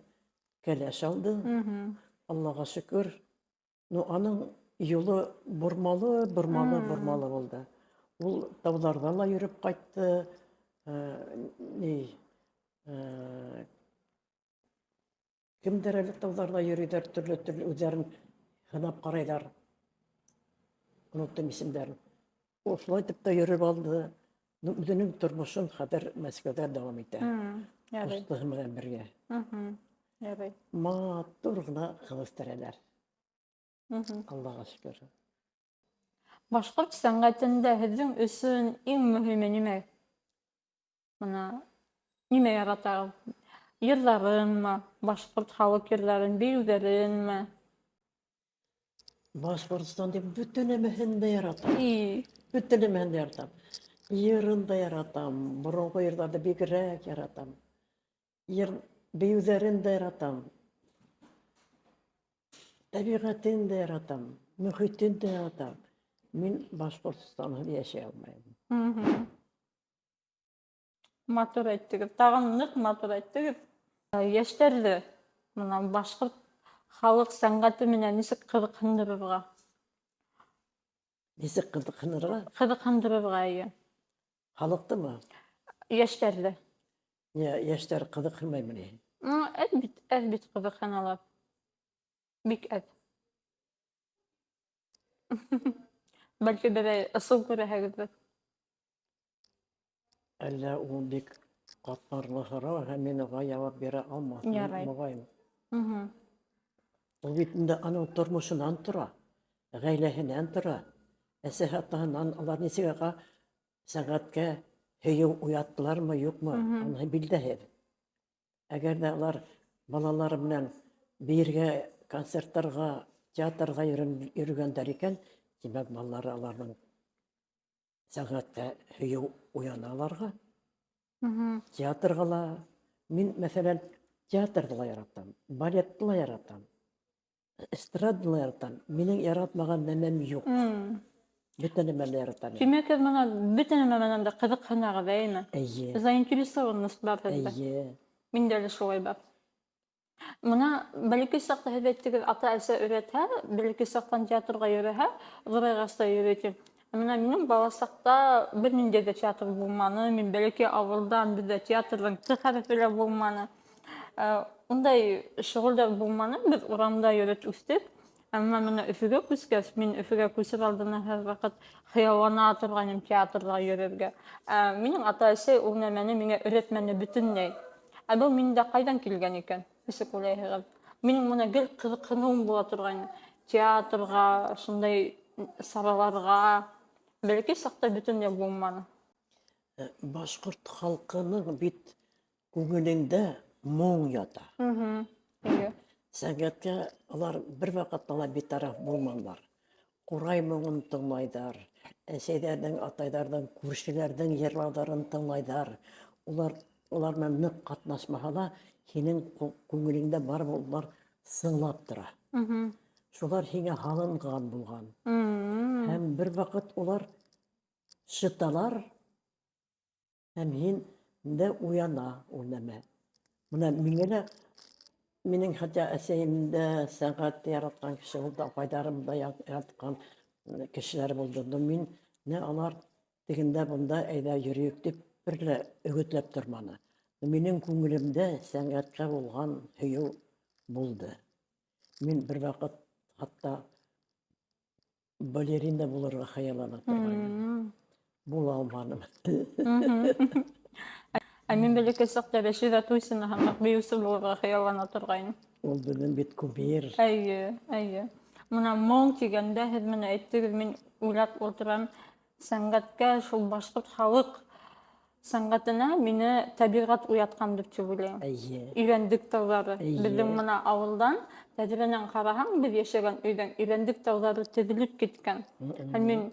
Кәләш алды. Аллага шөкер. Ну, аның юлы бурмалы булды. Ул тауларда ла йөреп кайтты. Кемдер әле тауларда йөрөйдәр, төрле үзләрен хынап карайлар. Оныттым исемдәрен. Ул шулай итеп тә йөреп алды. Үзенең тормышын хәзер Мәскәүдә дәвам итә. Ярый. Устыгы белән бергә. Ярый. Матур гына кылыштыралар. Аллага шөкер. Башкорт сәнгатендә һезнең өчен иң мөһиме нимә? Мына нимә яратагыз? Йырларынмы, башкорт халык йырларын, биюләренме? Башкортстан дип бүтәнемәһен дә яратам. И, Бүтәнемәһен дә яратам. Йырын да яратам. Борынгы йырларда бигрәк яратам. Биюләрен дә яратам. Табигатен дә яратам. Мөхитен дә яратам. Мин Башкортстанда яшәй алмыйм. матур әйттегез. Тагын нык матур әйттегез. Яшьләрне мына башкорт халык сәнгате менән нисек кызыксындырырга? Нисек кызыксынырга? Кызыксындырырга ия. Халыктымы? Яшьләрне. Яшьләр кызыксынмаймы ни? Әз бит кызыксыналар. Бик әз. Бәлки берәй ысул күрәһегез. Әллә ул бик катмарлы һорау һәм мин уга җавап бирә алмаслым. Ярый. Мөгаен. Ул бит инде аның тормышынан тора, гаиләһеннән тора. Әсәһатаннан алар нисегә сәнгатькә һөйү уяттылармы, юкмы, аны билдәһез. Әгәр дә алар балалары белән биергә, концертларга, театрга йөргәндәр икән, димәк, балалары аларның сәнгатькә һөйү уяналарга. Театрга ла, мин, мәсәлән, театрды ла яратам, балетты ла яратам, эстрадны ла яратам. Минең яратмаган нәмәм юк. Бөтен нәмәне яратам. Димәк, мына бөтен нәмәнән дә кызыксынагыз, әйме? Әйе. Заинтересованность бар сездә. Әйе. Миндә лә шулай бар. Мына бәлки сакта һез әйттегез, ата-әсә өйрәтә, бәлки сактан театрга йөрәһә, гырайгаста йөрәтә. Мына минем бала сакта бер ниндәй дә театр булманы, мин бәлки авылдан бездә театрның тәхәрефләре булманы. Ундай шөгыльләр булманы, без урамда йөреп үстек. Әмма менә Өфөгә күчкәч, мин Өфөгә күчер алдыннан һәр вакыт хыяллана торганым театрга йөрергә. Минем ата-әсә ул нәмәне миңа өйрәтмәне бөтенләй. Бу миндә кайдан килгән икән? Нисек уйлайһығыҙ? Минең моны гел кызыксынуым була торган театрга, шундай сараларга, Бәлки саҡта бөтөнләй булманы. Башҡорт халҡының бит күңелендә моң ята. Эйе. Сәнгатькә алар бер ваҡытта ла битараф булманылар. Ҡурай моңон тыңлайҙар, әсәйҙәрҙең, атайҙарҙың, күршеләрҙең йырлауҙарын тыңлайҙар. Улар менән ныҡ ҡатнашмаһа ла, һинең күңелеңдә бар улар сыңлап тора. Шулар һиңә һалынған булған. Һәм бер ваҡыт улар шыталар, һәм һин дә уяна ул нәмә. Бына миңә лә минең хәтта әсәйем дә сәнғәт яратҡан кеше булды, апайҙарым да яратҡан кешеләр булды. Но мин алар тегендә бында әйҙә йөрөйөк дип берлә өгөтләп торманы. Минең күңелемдә сәнғәткә булған һөйөү булды. Мин бер ваҡыт хатта балерина булырға хыяллана торғайным. Була алманым. Ә мин бәләкәй саҡта Рәшиҙә Туйсина һымаҡ бейеүсе булырға хыяллана торғайным. Ул беҙҙең бит кумир. Эйе. Мына моң тигәндә һеҙ менә әйттегеҙ, мин уйлап ултырам, сәнғәткә, шул башҡорт халыҡ сәнғәтенә мине тәбиғәт уятҡан дип тип уйлайым. Ирәндек тауҙары. Беҙҙең мына ауылдан тәҙрәнән ҡараһаң, беҙ йәшәгән өйҙән ирәндек тауҙары теҙелеп киткән. Һәм мин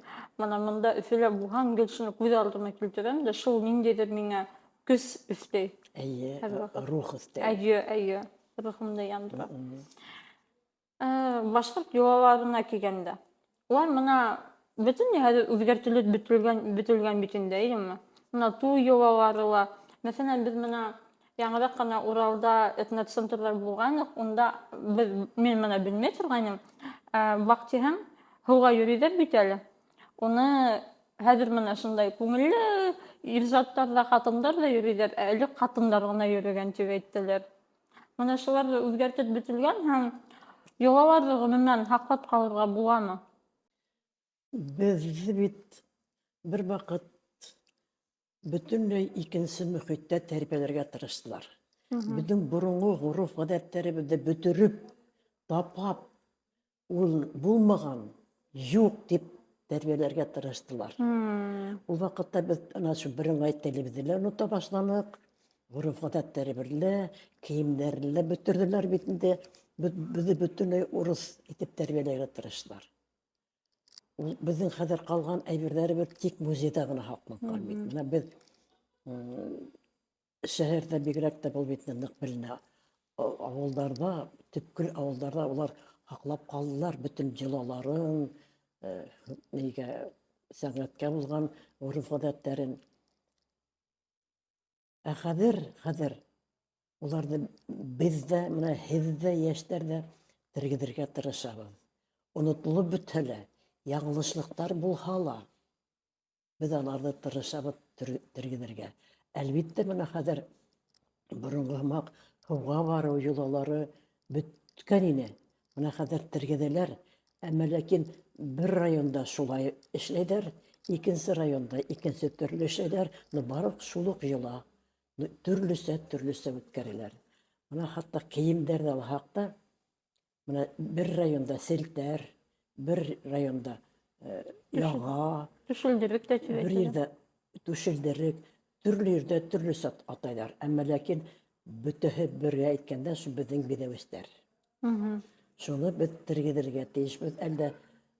мына мында Өфөлә булһам, гел шуны күҙ алдыма килтерәм дә, шул ниндәйҙер миңә көс өҫтәй. Рух өҫтәй. Эйе, рухымды яндыра. Башҡорт йолаларына килгәндә, улар мына бөтөнләй хәҙер үҙгәртелеп бөтөлгән бит инде, әйҙәме? Мына туй йолалары ла. Мәҫәлән, беҙ мына яңыраҡ ҡына Уралда этноцентрҙар булғайныҡ, унда мин мына белмәй торғайным. Баҡтиһәң, һыуға йөрөйҙәр бит әле. Уны хәҙер мына шундай күңелле ир-заттар ҙа, ҡатындар ҙа йөрөйҙәр, әле ҡатындар ғына йөрөгән тип әйттеләр. Мына шулар үҙгәртеп бөтөлгән һәм йолаларҙы ғөмүмән һаҡлап ҡалырға буламы? Беҙҙе бит бер ваҡыт бөтөнләй икенсе мөхиттә тәрбиәләргә тырыштылар. Беҙҙең боронғо ғоруф ғәҙәттәребеҙҙе бөтөрөп, тапап, ул булмаған, юҡ тип тәрбиәләргә тырыштылар. Ул ваҡытта беҙ ана шу бөрөнгәй телебеҙҙе лә онота башланыҡ, ғоруф ғәҙәттәребеҙҙе лә, кейемдәрҙе лә бөтөрҙөләр бит инде. Беҙҙе бөтөнләй урыҫ итеп тәрбиәләргә тырыштылар. Беҙҙең хәҙер ҡалған әйберҙәребеҙ тик музейҙа ғына һаҡланған бит. Беҙ шәһәрҙә бигерәк тә был бит ныҡ беленә. Ауылдарҙа, төпкөл ауылдарҙа улар һаҡлап ҡалдылар бөтөн йолаларын, сәнғәткә булған ғоруф ғәҙәттәрен. Ә хәҙер уларҙы беҙ ҙә, менә һеҙ ҙә, йәштәр ҙә тергеҙергә тырышабыҙ. Онотолоп бөтһә лә, яңылышлыҡтар булһа ла, беҙ аларҙы тырышабыҙ тергеҙергә. Әлбиттә, менә хәҙер боронғо һымаҡ һыуға барыу йолалары бөткән ине. Менә хәҙер тергеҙәләр, әммә ләкин бер районда шулай эшләйҙәр, икенсе районда икенсе төрлө эшләйҙәр, но барыбер шул уҡ йола. Төрлөсә үткәрәләр. Менә хатта кейемдәрҙе алһаҡ та, менә бер районда селтәр, бер районда яңа, Төшөлдөрөк тә бер ерҙә түшелдерек, төрлө ерҙә төрлөсә атайҙар. Әммә ләкин бөтәһе бергә әйткәндә шу беҙҙең биҙәүестәр. Шуны беҙ тергеҙергә тейешбеҙ. Әлдә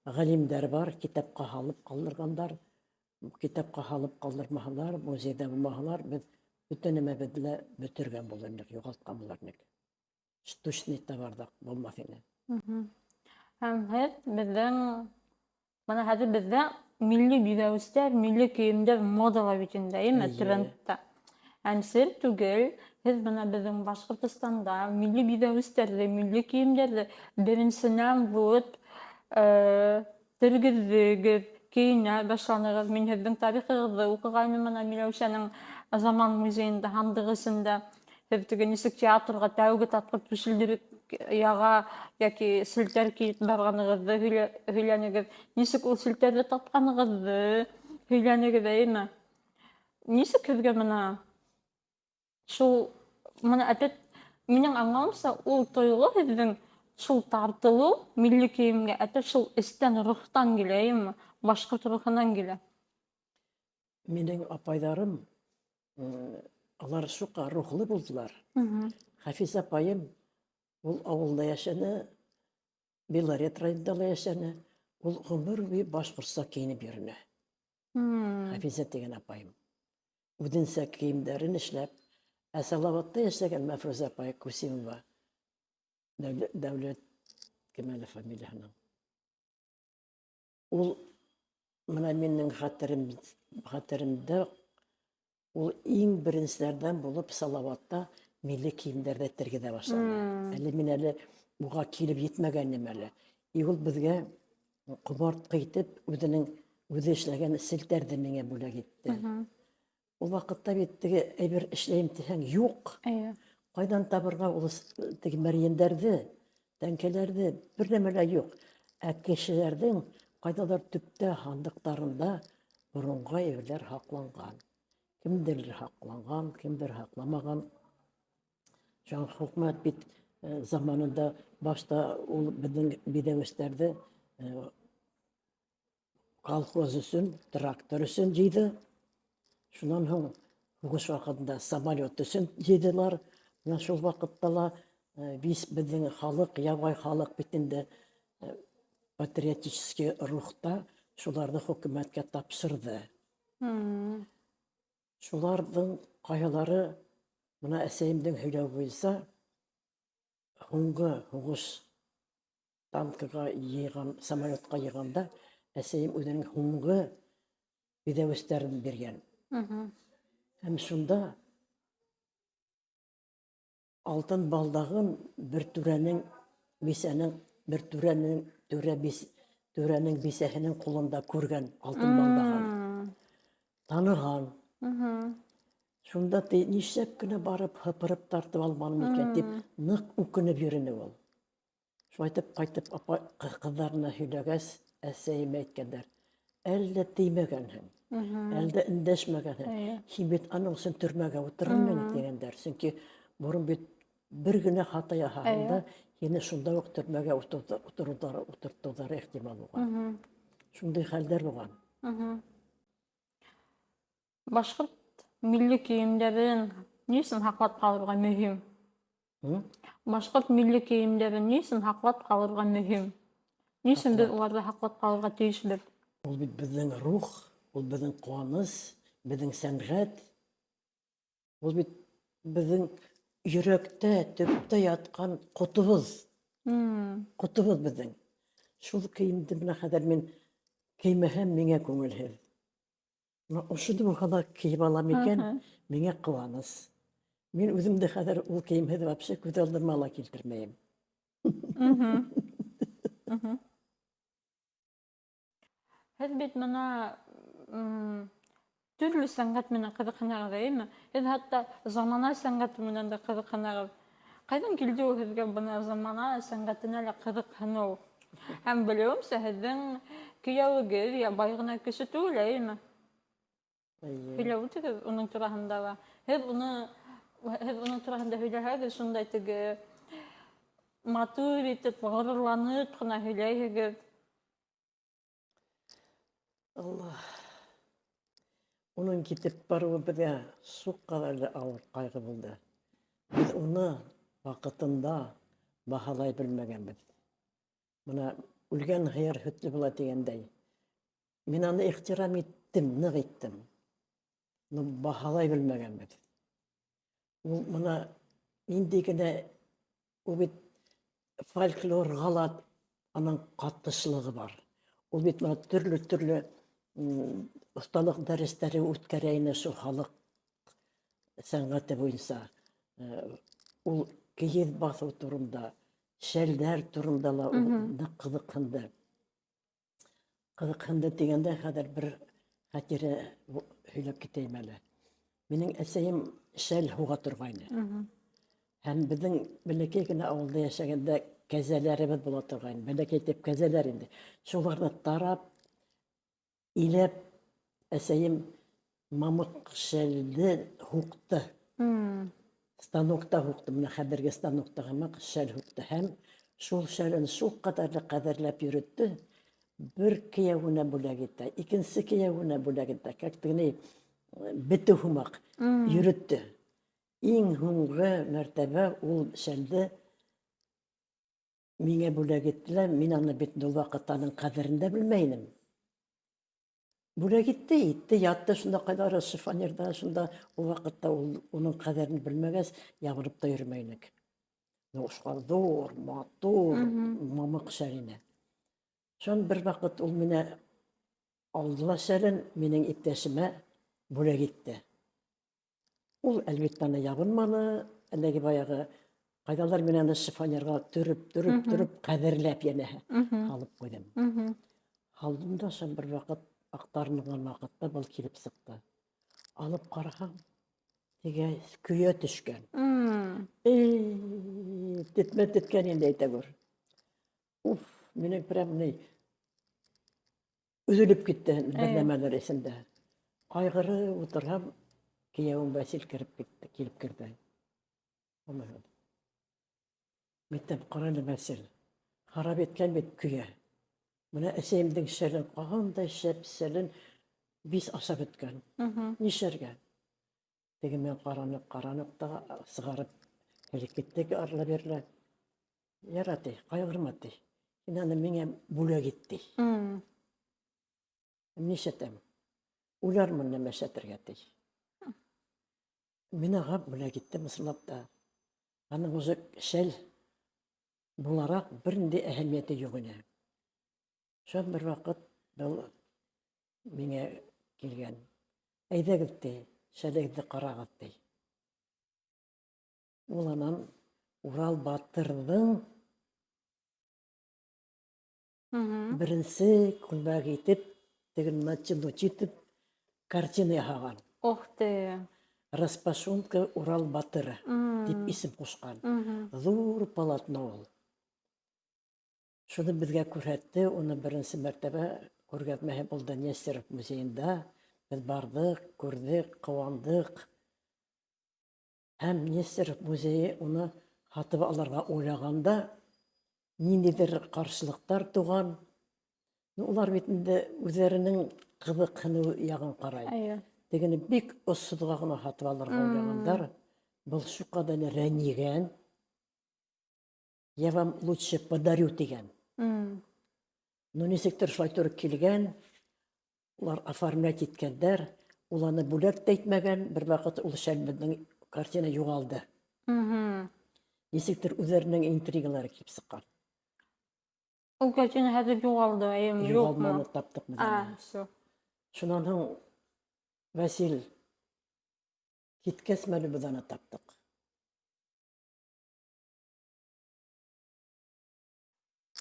ғалимдәр бар, китапҡа һалып ҡалдырғандар. Китапҡа һалып ҡалдырмаһалар, музейҙа булмаһалар, беҙ бөтә нәмәбеҙҙе лә бөтөргән булырбыҙ, юғалтҡан булырбыҙ. Штучный товарҙа булмаҫ ине. Һәм һеҙ беҙҙең, бына хәҙер беҙҙә милли биҙәүестәр, милли кейемдәр модала бит инде, трендта. Һәм сер түгел, һеҙ бына беҙҙең Башҡортостанда милли биҙәүестәрҙе, милли кейемдәрҙе беренсенән булып тергеҙҙегеҙ, кейенә башланығыҙ. Мин һеҙҙең тарихығыҙҙы уҡығайным мына Миләүшәнең Заман музейында, һандыҡ эсендә. Һеҙ теге нисек театрға тәүге тапҡыр түшелдерек яға йәки селтәр кейеп барғанығыҙҙы һөйләнегеҙ. Нисек ул селтәрҙе тапҡанығыҙҙы һөйләнегеҙ, әйме? Нисек һеҙгә мына шул, мына әпәт, минең аңлауымса, ул тойғо һеҙҙең шул тартылыу милли кейемгә, әпәт шул эстән, рухтан килә, әйме? башкорт рухынан килә. Минең апайдарым, алар шука рухлы булдылар. Хафиз апайым, ул авылда яшәне, Белорет районында ла яшәне. Ул гомер буе башкортса киенеп йөренә. Хафиза дигән апайым. Үҙенсә киемдәрен эшләп, ә Салаватта яшәгән Мәфрүзә апай Күсимова. Дәүләт кемәле фамилияһының. Ул менә минең хәтеремдә ул иң беренселәрдән булып Салаватта милли киемдәрдә тергеҙә башланы. Әле мин әле уға килеп етмәгәнем әле. Ул безгә ҡомартҡы итеп үҙе эшләгән селтәрҙе миңә бүләк итте. Ул ваҡытта бит теге әйбер эшләйем тиһәң юҡ. Ҡайҙан табырға ул теге мәрйендәрҙе, тәңкәләрҙе, бер нәмә лә юҡ. Ә кешеләрҙең ҡайҙалыр төптә һандыҡтарында боронғо әйберҙәр һаҡланған. Кемдер һаҡланған, кемдер һаҡламаған. Шуң хөкүмәт бит заманында башта ул беҙҙең биҙәүестәрҙе колхоз өсөн, трактор өсөн җыйҙы. Шунан һуң һуғыш ваҡытында самолет өсөн җыйҙылар. Шул ваҡытта ла беҙҙең халыҡ, ябай халыҡ бит инде патриотический рухта шуларҙы хөкүмәткә тапшырҙы. Шуларҙың ҡайһылары, бына әсәйемдең һөйләү буйынса, һуңғы һуғыш танкыға йыйған, самолетҡа йыйғанда, әсәйем үҙенең һуңғы биҙәүестәрен биргән. Һәм шунда алтын балдағын бер түрәнең бисәһенең ҡулында күргән алтын балдағын. Таныған. Шунда нишләп кенә барып һыпырып тартып алманым икән тип ныҡ үкенеп йөрөнө ул. Шулайтып ҡайтып ҡыҙҙарына һөйләгәс, әсәйем әйткәндәр: әлдә теймәгәнһең, әлдә өндәшмәгәнһең. Һин бит аның өсөн төрмәгә ултырырмын дигәндәр. Сөнки борон бит бер генә хата яһағанда һине шунда уҡ төрмәгә ултыртыуҙары ихтимал булған. Шундай хәлдәр булған. Башҡорт милли кейемдәрен ни өсөн һаҡлап ҡалырға мөһим? Башҡорт милли кейемдәрен ни өсөн һаҡлап ҡалырға мөһим? Ни өсөн беҙ уларҙы һаҡлап ҡалырға тейешбеҙ? Ул бит беҙҙең рух, ул беҙҙең ҡыуаныс, беҙҙең сәнғәт. Ул бит беҙҙең йөрәктә, төптә ятҡан ҡотобоҙ. Ҡотобоҙ беҙҙең. Шул кейемде менә хәҙер мин кеймәһәм, миңә күңелһеҙ. Ошоно булһа ла кейеп алам икән, миңә ҡыуаныс. Мин үҙемде хәҙер ул кейемһеҙ вообще күҙ алдыма ла килтермәйем. Һеҙ бит бына төрлө сәнғәт менән ҡыҙыҡһынағыҙ, әйме? Һеҙ хатта замана сәнғәте менән дә ҡыҙыҡһынағыҙ. Ҡайҙан килде ул һеҙгә бына замана сәнғәтенә лә ҡыҙыҡһыныу? Һәм белеүемсә, һеҙҙең кейәүегеҙ ябай ғына кеше түгел, әйме? Һөйләп үтегеҙ уның тураһында ла. Һеҙ уның тураһында һөйләһәгеҙ, шундай теге матур итеп, ғорурланып ҡына һөйләйһегеҙ. Аллах. Уның китеп барыуы беҙгә шул ҡәҙәр ауыр ҡайғы булды. Беҙ уны ваҡытында баһалай белмәгәнбеҙ. Бына үлгән һыйыр һөтлө була тигәндәй. Мин аны ихтирам иттем, ныҡ иттем. Но баһалай белмәгәнбеҙ. Ул бына инде генә ул бит фольклорға ла аның ҡатышлығы бар. Ул бит төрлө оҫталыҡ дәрестәре үткәрә ине шул халыҡ сәнғәте буйынса. Ул кейеҙ баҫыу турында, шәлдәр турында ла ныҡ ҡыҙыҡһынды. Ҡыҙыҡһынды тигәндә хәҙер бер хәтирә һөйләп китәйем әле. Минең әсәйем шәл һуға торғайны. Һәм беҙҙең бәләкәй генә ауылда йәшәгәндә кәзәләребеҙ була торғайны. Бәләкәй итеп кәзәләр инде. Шуларҙы тарап, иләп, әсәйем мамыҡ шәлде һуҡты. Станокта һуҡты. Менә хәҙерге станоктағы шәл һуҡты. Һәм шул шәлен шул ҡәҙәрле ҡәҙерләп йөрөттө. bir kıyavuna бүләк итә, икенче кıyавuna бүләк итә. Как-то не бите хумак йөрөтте. Иң һуңгы мәртәбә ул шәлде миңә бүләк иттеләр. Мин аны бит ул вакытта аның кадерен дә белмәйнем. Бүләк итте, ятты шунда кайдары шифоньерда, шунда ул вакытта ул уның кадерен белмәгәс, ябырып та йөрмәйнек. Ушкал зур, матур, мамык шәрине. Шон бер вакыт ул мине алдыла шәлен минең иптәшемә бүләк итте. Ул әлбәттә ябынманы, әлеге баягы кайдалар мен аны шифоньерга төреп, кадерләп янәһе алып куйдым. Алдым да шон бер вакыт актарынган вакытта был килеп сыкты. Алып карасам, теге көйә төшкән. Теткән инде әйтә гөр. Уф, минең прям üzülüp китте бер нәмәләр эсендә. Кайгыры утырам, киявем Васил килеп керде. Миттән караны Васил. Харап иткән бит көйә. Менә әсәемдең шәлен кагандай шәп шәлен бис ашап беткән. Нишәргә? Теге мен каранып та сыгарып килеп киттек арла берлә. Яраты, кайгырма ти. Син аны миңа бүләк итте. Нишәтәм? Улармын нәмә шәтергә ти. Мин ага бүләк итте мыслап та. Аның үзе шәл буларак бернинди әһәмияте юк иде. Шон бер вакыт был миңа килгән. Әйдәгез ти, шәлегезне карагыз ти. Ул анан Урал Батырның беренче күлмәге итеп, теген начинуч итеп картина яһаган. Ох ты. Распашонка Урал Батыры дип исем кушкан. Зур полотно ул. Шуны безгә күрһәтте, уны беренче мәртәбә күргәзмәһе булды Нестеров музеенда. Без бардык, күрдек, куандык. Һәм Нестеров музее уны хатып алырга уйлаганда ниндидер каршылыктар туган. Улар бит инде үзләренең кызыксыну ягын карай. Дегене бик осыдыга гына хатып алырга уйлагандар. Был шукадан рәнигән. Я вам лучше подарю дигән. Нисектер шулай туры килгән. Улар оформлять иткәннәр. Ул аны бүләк тә итмәгән. Бер вакыт ул шәлбезнең картина югалды. Нисектер үзләренең интригалары килеп сыккан. Ул картина хәзер югалды, юкмы? Югалманы таптык без. Шуннан һуң Васил киткәс мәле без аны таптык.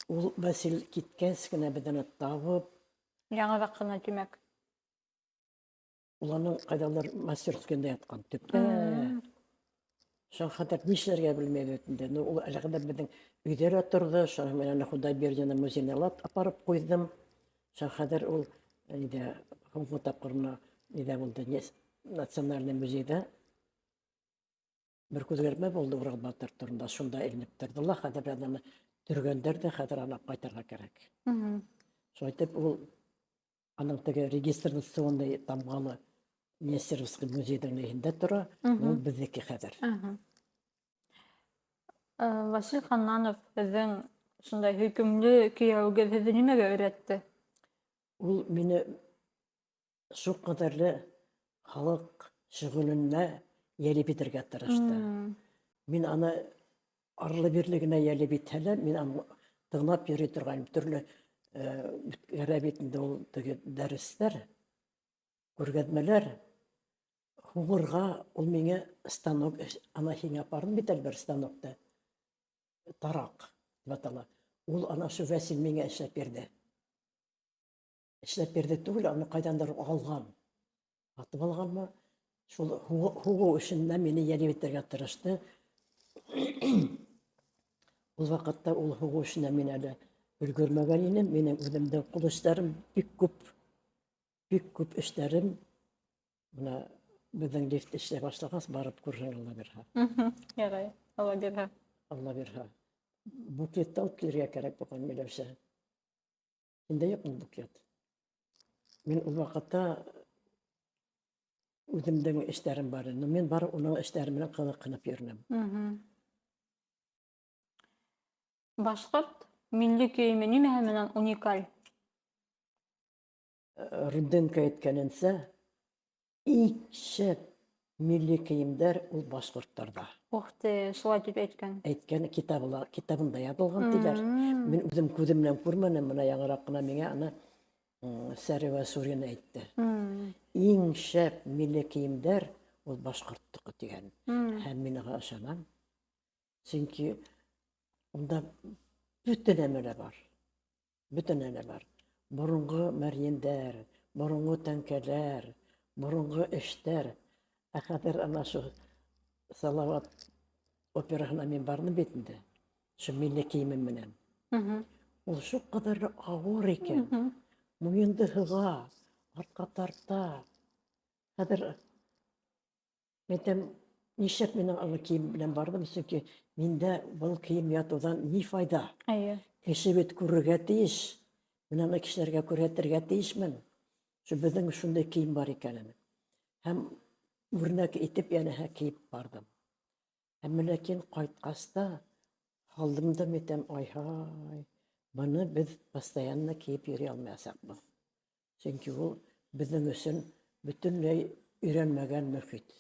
Ул Васил киткәс кенә без аны табып, Яңа кына димәк. ул аның кайдалар мастерскойда яткан төптә. Шуң хәтер нишләргә белмәй бөтенде. Ул әлегә безнең өйдә дә торды. Шуң мен аны Худайбердина музейына апарып куйдым. Шуң хәтер ул инде һуңгы тапкырына нидә булды, Национальный музейда бер күзгәрмә булды Урал Батыр турында. Шунда эленеп тордылар. Хәтер аны төргәндәр дә хәтер аны кайтарга кирәк. Шулай итеп ул аның теге регистрационный тамгалы Нестеровский музейдің нәйінде тұра, ол біздекі хәзір. Васил Ханнанов һеҙҙең шундай һөйкөмлө кейәүгеҙ һеҙҙе нимәгә өйрәтте? Ул мине шул ҡәҙәрле халыҡ шөғөлөнә йәлеп итергә тырышты. Мин аны арлы-бирле генә йәлеп итһә лә, мин аны тыңлап йөрөй торғайным. Төрлө үткәрә бит инде ул дәрестәр, күргәҙмәләр. Һуңырға ул миңә станок, ана һиңә апарын бит әлбер станокты. Тараҡ, дип атала. Ул ана шу Васил миңә эшләп бирҙе. Эшләп бирҙе түгел, аны ҡайҙандыр алған. Атып алғанмы? Шул һуғыу эшендә мине йәлеп итергә тырышты. Ул ваҡытта ул һуғыу эшенә мин әле өлгөрмәгән инем. Минең үҙемдең ҡул эштәрем бик күп эштәрем. Бына беҙҙең лифт эшләй башлағас, барып күрһен, Алла бирһә. Ярай, Алла бирһә. Алла бирһә. Буклетты алып килергә кәрәк булған Миләүшә. Һиндә юҡмы буклет? Мин ул ваҡытта үҙемдең эштәрем бар ине. Мин бар уның эштәре менән ҡыҙыҡһынып йөрөнөм. Башҡорт милли кейеме нимәһе менән уникаль? Руденко әйткәненсә, иң шәп милли кейемдәр ул башҡорттарҙа. Ух ты, шулай тип әйткән. Әйткән китабында яҙылған тиҙәр. Мин үҙем күҙем менән күрмәнем, бына яңыраҡ ҡына миңә аны Сәрева Сурина әйтте. Иң шәп милли кейемдәр ул башҡорттоҡо тигән. Һәм мин уға ышанам. Сөнки унда бөтә нәмәләр бар. Бөтә нәмәләр бар. Боронғо мәрйендәр, боронғо тәңкәләр, боронғо эштәр. Ә хәҙер ана шу Салауат операһына мин барҙым бит инде. Шу милли кейемем менән. Ул шул ҡәҙәр ауыр икән. Муйынды һыға, артҡа тарта. Хәҙер әйтәм, нишәп мин аны кейем белән барҙым, сөнки миндә был кейем ятыуҙан ни файда? Кеше бит күрергә тейеш. Мин аны кешеләргә күрһәтергә тейешмен. Шу беҙҙең шундай кейем бар икәнен. Һәм үрнәк итеп йәнәһе кейеп барҙым. Әммә ләкин ҡайтҡас та һалдым да әйтәм, ай-һай, быны беҙ постоянно кейеп йөрөй алмаясаҡбыҙ. Сөнки ул беҙҙең өсөн бөтөнләй өйрәнмәгән мөхит.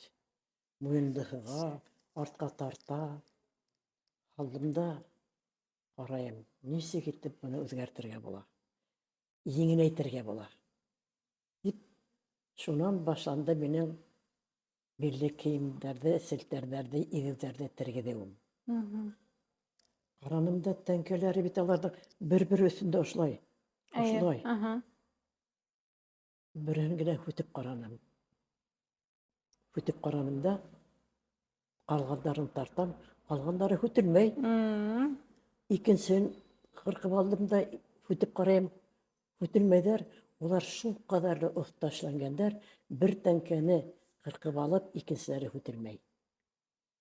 Муйынды һыға, артҡа тарта. Һалдым да ҡарайым, нисек итеп быны үҙгәртергә була? Еңеләйтергә була. Дип, шунан башланды минең милли кейемдәрҙе, селтәрҙәрҙе, игеҙҙәрҙе тергеҙеүем. Ҡараным да тәңкәләре бит аларҙың бер-бер өҫтөндә ошлай. Ошлай. Береһен генә һүтеп ҡараным. Һүтеп ҡараным да ҡалғандарын тартам, ҡалғандары һүтелмәй. Икенсеһен ҡырҡып алдым да һүтеп ҡарайым, һүтелмәйҙәр. Улар шул ҡәҙәрле оҫта эшләнгәндәр, бер тәңкәне ҡырҡып алып, икенселәре һүтелмәй.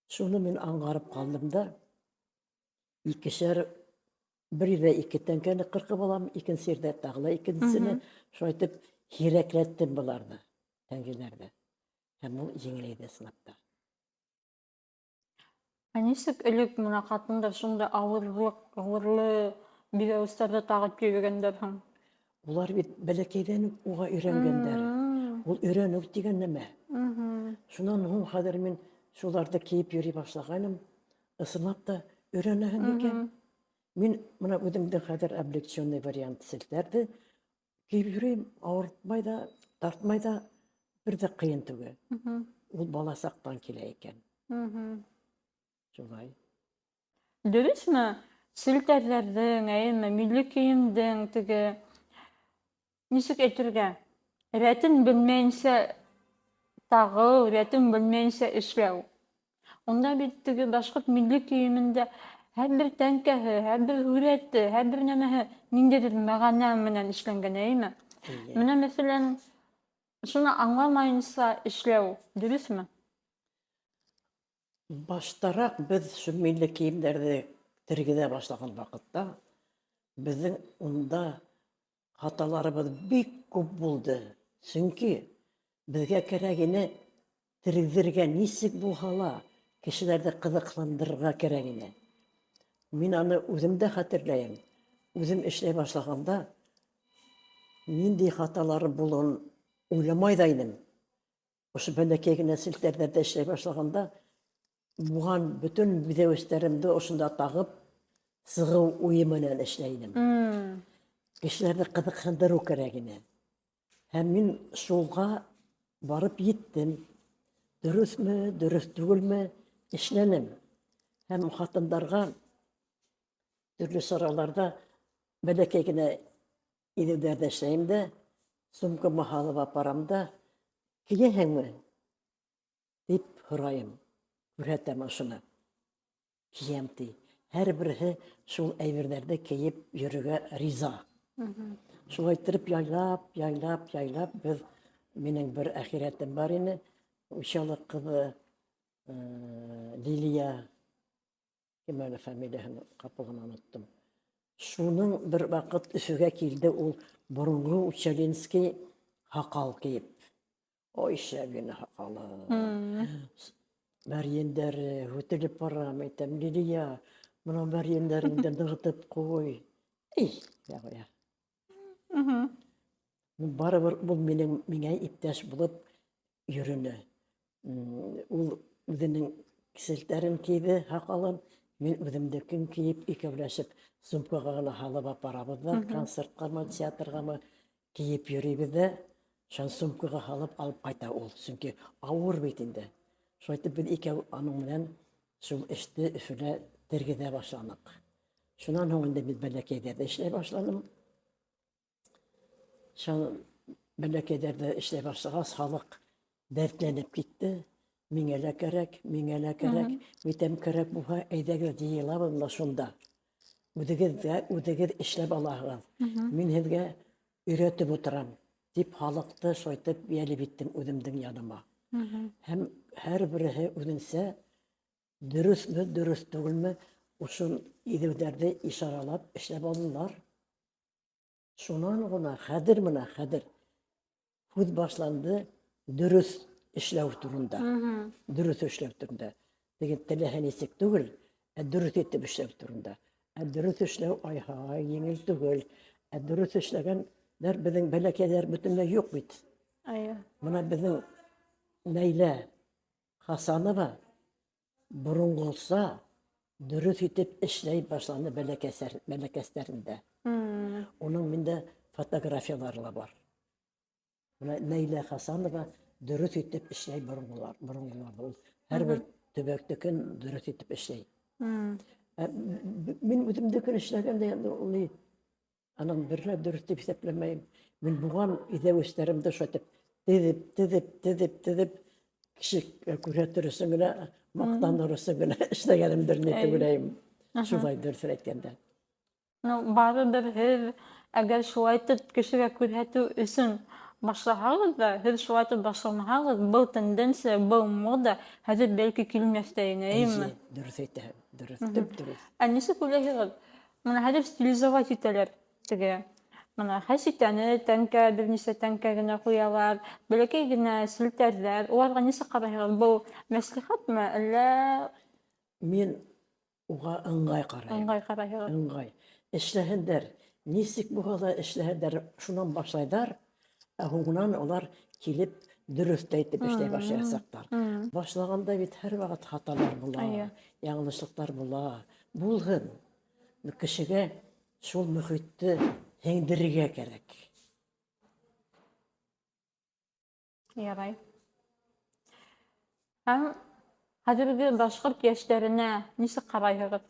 Шуны мин аңғарып ҡалдым да, икешәр, бер ирҙә ике тәңкәне ҡырҡып алам, икенсе ирҙә тағы ла икенсене, шулай итеп һирәкләттем быларҙы, тәңкәләрҙе. Һәм ул еңеләйҙе сынапта. Ә нисек элек менә ҡатындар шундай ауырлы биҙәүестәрҙе тағып йөрөгәндәр? Улар бит бәләкәйҙән үк уға өйрәнгәндәр. Ул өйрәнеү тигән нәмә. Шунан һуң хәҙер мин шуларҙы кейеп йөрөй башлағайным, ысынлап та өйрәнәһең икән. Мин бына үҙемдең хәҙер облегченный вариант селтәрҙе кейеп йөрөйөм, ауыртмай да, тартмай да, бер ҙә ҡыйын түгел. Ул бала саҡтан килә икән. Шулай. Дөрөҫмө? Селтәрҙәрҙең, милли кейемдең теге, нисек әйтергә, рәтен белмәйенсә тағыу, рәтен белмәйенсә эшләү. Унда бит теге башҡорт милли кейемендә һәр бер тәңкәһе, һәр бер һүрәте, һәр бер нәмәһе ниндәйҙер мәғәнә менән эшләнгән, әйме? Менә мәҫәлән, шуны аңламайынса эшләү, дөрөҫмө? Баштараҡ беҙ шу милли кейемдәрҙе тергеҙә башлаған ваҡытта, беҙҙең унда хаталарыбыҙ бик күп булды. Сөнки беҙгә кәрәк ине тергеҙергә нисек булһа ла кешеләрҙе ҡыҙыҡландырырға кәрәк ине. Мин аны үҙемдә хәтерләйем. Үҙем эшләй башлағанда ниндәй хаталары булыуын уйламай ҙа инем. Ошо бәләкәй генә селтәрҙәрҙә эшләй башлағанда буған бөтөн биҙәүестәремде ошонда тағып сығыу уйы менән эшләйем. Кешеләрҙе ҡыҙыҡһындырыу кәрәк ине. Һәм мин шулға барып еттем. Дөрөҫмө, дөрөҫ түгелме, эшләнем. Һәм хатындарға төрлө сараларҙа бәләкәй генә иҙеүҙәрҙә эшләйем дә, сумкама һалып апарам да, кейәһеңме? Дип һорайым. Күрһәтәм ошоно. Кейәм ти. Һәр береһе шул әйберҙәрҙе кейеп йөрөргә риза. Шулай итеп яйлап, беҙ, минең бер әхирәтем бар ине, учалы ҡыҙы Лилия, кем әле фамилияһын ҡапыл ғына оноттом. Шуның бер вакыт Өфөгә килде ул борынгы Учалинский һакал киеп. Ой, шәбене һакалы. Мәрйендәре үтелеп бара, әйтәм, Лилия, моны мәрйендәреңдә ныгытып куй. Эй, я. Барыбер ул миңа иптәш булып йөрөне. Ул үзенең киселтәрен киде, һакалын, мин үземдекен киеп, икәүләшеп, сумкага гына һалып апарабыз да, концертҡамы, театрғамы киеп йөрөйбөҙ ҙә, шул сумкага һалып алып ҡайта ул. Сөнки ауыр бит инде. Шулайтып беҙ икәү аның менән шул эште Өфөлә тергеҙә башланыҡ. Шунан һуң инде мин бәләкәйҙәрҙә эшләй башланым. Шул бәләкәйҙәрҙә эшләй башлағас, халыҡ дәртләнеп китте. Миңә лә кәрәк, миңә лә кәрәк. Митәм кәрәк булһа, әйҙәгеҙ йыйылабыҙ да шунда. Үҙегеҙ эшләп алаһығыҙ. Мин һеҙгә өйрәтеп ултырам, тип халыҡты шайтып йәлеп иттем үҙемдең яныма. Һәм һәр береһе үҙенсә дөрөҫмө, дөрөҫ түгелме, ошо иҙеүҙәрҙе ишаралап эшләп алдылар. Шунан ғына хәҙер һүҙ башланды дөрөҫ эшләү турында. Дөрөҫ эшләү турында. Теге теләһә нисек түгел, ә дөрөҫ итеп эшләү турында. Ә дөрөҫ эшләү ай-һай еңел түгел. Ә дөрөҫ эшләгәндәр беҙҙең бәләкәйҙәр бөтөнләй юҡ бит. Бына беҙҙең Нәйлә Хасанова боронғоса дөрөҫ итеп эшләй башланы бәләкәстәрендә. Уның миндә фотографиялары ла бар. Нәйлә Хасанова дөрөҫ итеп эшләй боронғолар. Һәр бер төбәктекен дөрөҫ итеп эшләй. Мин үҙемдекен эшләгәндә ул аның берҙә дөрөҫ дип иҫәпләмәйем. Мин буған иҙәү эштәремде шайтып теҙеп кеше күрһәтер өсөн генә, маҡтаныр өсөн генә эшләгәнемдер ни түгеләйем. Шулай дөрөҫ әйткәндә. Барыбер һеҙ әгәр шулай итеп кешегә күрһәтеү өсөн башлаһағыҙ да, һеҙ шулай итеп башламаһағыҙ, был тенденция, был мода хәҙер бәлки килмәҫ тә ине, әйеме? Дөрөҫ әйтәһең, дөрөҫ, дөрөҫ. Ә нисек уйлайһығыҙ? Мына хәҙер стилизовать итәләр теге. Мына хәситәне тәңкә, бер нисә тәңкә генә ҡуялар, бәләкәй генә селтәрҙәр. Уларға нисек ҡарайһығыҙ? Был мәслихәтме, әллә... Мин уға ыңғай ҡарайым. Ыңғай ҡарайһығыҙ. Ыңғай. Эшләһендәр. Нисек булһа ла эшләһендәр, шунан башлайҙар, ә һуңынан улар килеп дөрөҫ әйтеп эшләй башлаясаҡтар. Башлағанда бит һәр ваҡыт хаталар була, яңылышлыҡтар була. Булһын. Кешегә шул мөхитте һеңдерергә кәрәк. Ярай. Һәм хәҙерге башҡорт йәштәренә нисек ҡарайһығыҙ?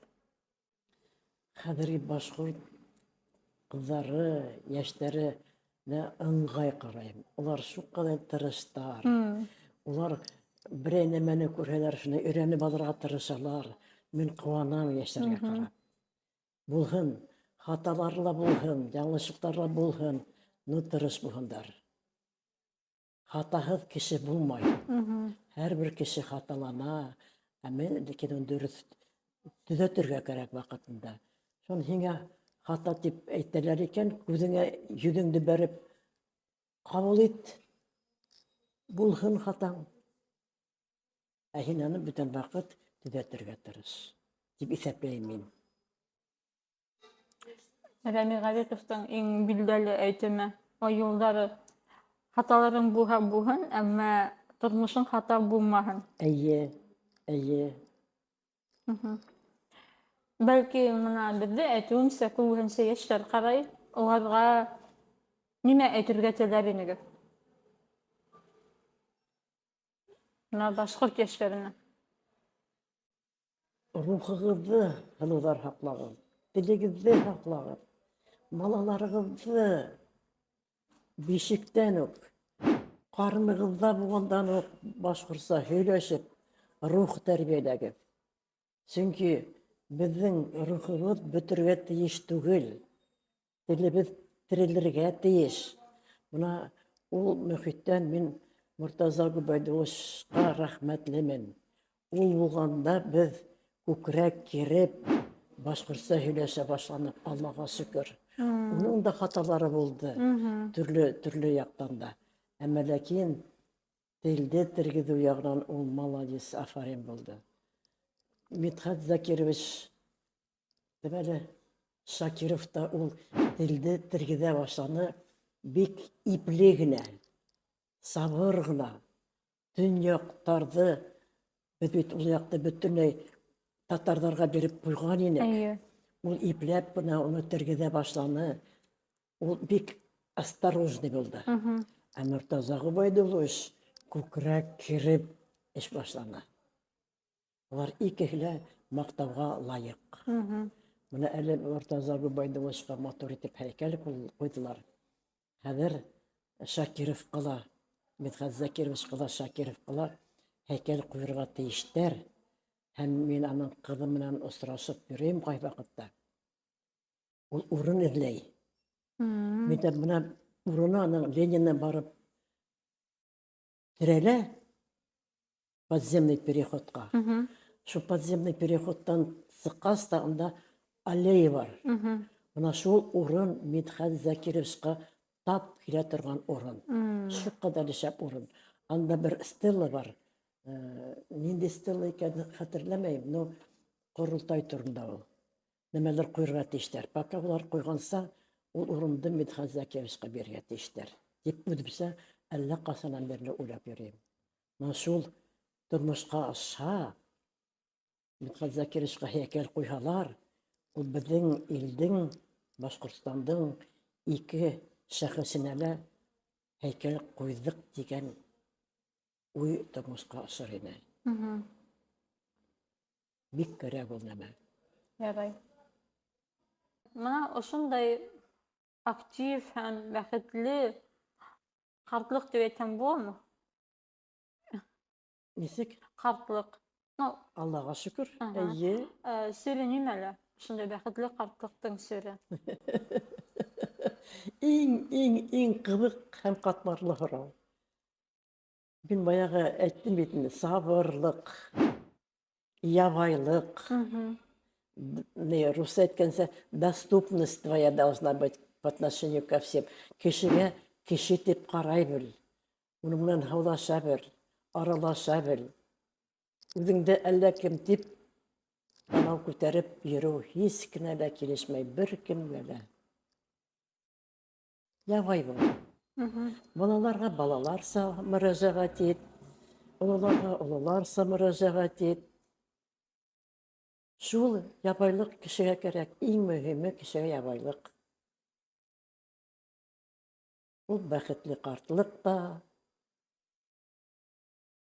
Хәҙерге башҡорт ҡыҙҙары, йәштәре ыңғай ҡарайым. Улар шул ҡәҙәр тырыштар. Улар берәй нәмәне күрһәләр, шуны өйрәнеп алырға тырышалар. Мин ҡыуанам йәштәргә ҡарап. Булһын, хаталары ла булһын, яңылышлыҡтары ла булһын, но тырыш булһындар. Хатаһыҙ кеше булмай. Һәр бер кеше хаталана, ә мен лекен дөрөҫ төҙәтергә кәрәк ваҡытында. Шун һиңә хата тип әйтәләр икән, күҙеңә йөҙөңдө бәреп ҡабул ит, булһын хатаң. Ә һин аны бөтөн ваҡыт төҙәтергә тырыш, тип иҫәпләйем мин. Рәми Ғәбитовтың иң билдәле әйтеме, о юлдары хаталарың булһа булһын, әммә тормошың хата булмаһын. Әйе. Бәлки, мына беҙҙе әйтеүенсә, күбеһенсә йәштәр ҡарай, уларға нимә әйтергә теләр инегеҙ? Мына башҡорт йәштәренә. Рухығыҙҙы, һылыуҙар, һаҡлағыҙ. Телегеҙҙе һаҡлағыҙ. Балаларығыҙҙы бишектән үк, ҡарынығыҙҙа булғандан уҡ башҡортса һөйләшеп, рух тәрбиәләгеҙ. Сөнки беҙҙең рухыбыҙ бөтөргә тейеш түгел. Телебеҙ терелергә тейеш. Бына ул мөхиттән мин Мортаза Губайдулловичҡа рәхмәтлемен. Ул булғанда беҙ күкрәк киреп, башкортча һөйләшә башланып, Аллаға шөкер. Уның да хаталары булды, төрле яктан да. Әмма ләкин телде тергеҙеү ягынан ул молодец, афарин булды. Мидхәт Закирович, димәле, Шакиров та ул телде тергеҙә башланы, бик ипле генә, сабыр гына, төньяҡтарҙы, беҙ бит ул яҡты бөтөнләй татарҙарға биреп ҡуйған инек. Әйе. Ул ипләп бына уны тергеҙә башланы. Ул бик осторожный булды. Ә Мортаза Ғубайдуллович күкрәк киреп эш башланы. Улар икеһе лә маҡтауға лайыҡ. Бына әле Мортаза Ғубайдулловичҡа матур итеп һәйкәл ҡуйҙылар. Хәҙер Шакировҡа ла, Мидхәт Закировичҡа ла, Шакировҡа ла һәйкәл ҡуйырға тейештәр. Һәм мин аның ҡыҙы менән осрашып йөрөйөм ҡай ваҡытта. Ул урын эҙләй. Мин дә бына урыны аның Ленина барып терәлә подземный переходҡа. Шул подземный переходтан сыҡҡас та унда аллея бар. Бына шул урын Мидхәт Закировичҡа тап килә торған урын. Шул ҡаҙар шәп урын. Анда бер стелла бар. Ниндәй стелла икәнен хәтерләмәйем, но ҡоролтай турында ул. Нәмәләр ҡуйырға тейештәр. Пока улар ҡуйғанса, ул урынды Мидхәт Закировичҡа бирергә тейештәр. Тип үҙемсә әллә ҡасанан бирле уйлап йөрөйөм. Мына шул тормошҡа ашһа, Мидхәт Закировичҡа һәйкәл ҡуйһалар, ул беҙҙең илдең, Башҡортостандың ике шәхесенә лә һәйкәл ҡуйҙыҡ тигән уй тормошҡа ашыр ине. Бик кәрәк ул нәмә. Ярай. Мына ошондай актив һәм бәхетле ҡартлыҡ тип әйтһәм буламы? Нисек? Ҡартлыҡ. Ну, Аллаға шөкөр. Ага. Эйе. Сере нимәлә? Шундай бәхетле ҡартлыҡтың сере. Иң ҡыҙыҡ һәм ҡатмарлы һорау. Мин баяғы әйттем бит инде, сабырлык, ябайлык, русса әйткәнсә, доступность твоя должна быть по отношению ко всем. Кешегә кеше итеп ҡарай бел. Уның менән һаулаша бел, аралаша бел. Үҙеңде әллә кем тип танау күтәреп йөрөү һис кенә лә килешмәй, бер кемгә лә. Ябай бул. Балаларға балаларса мөрәжәғәт ит, ололарға ололарса мөрәжәғәт ит. Шул ябайлык кешегә кәрәк, иң мөһиме кешегә ябайлык. Ул бәхетле ҡартлык та,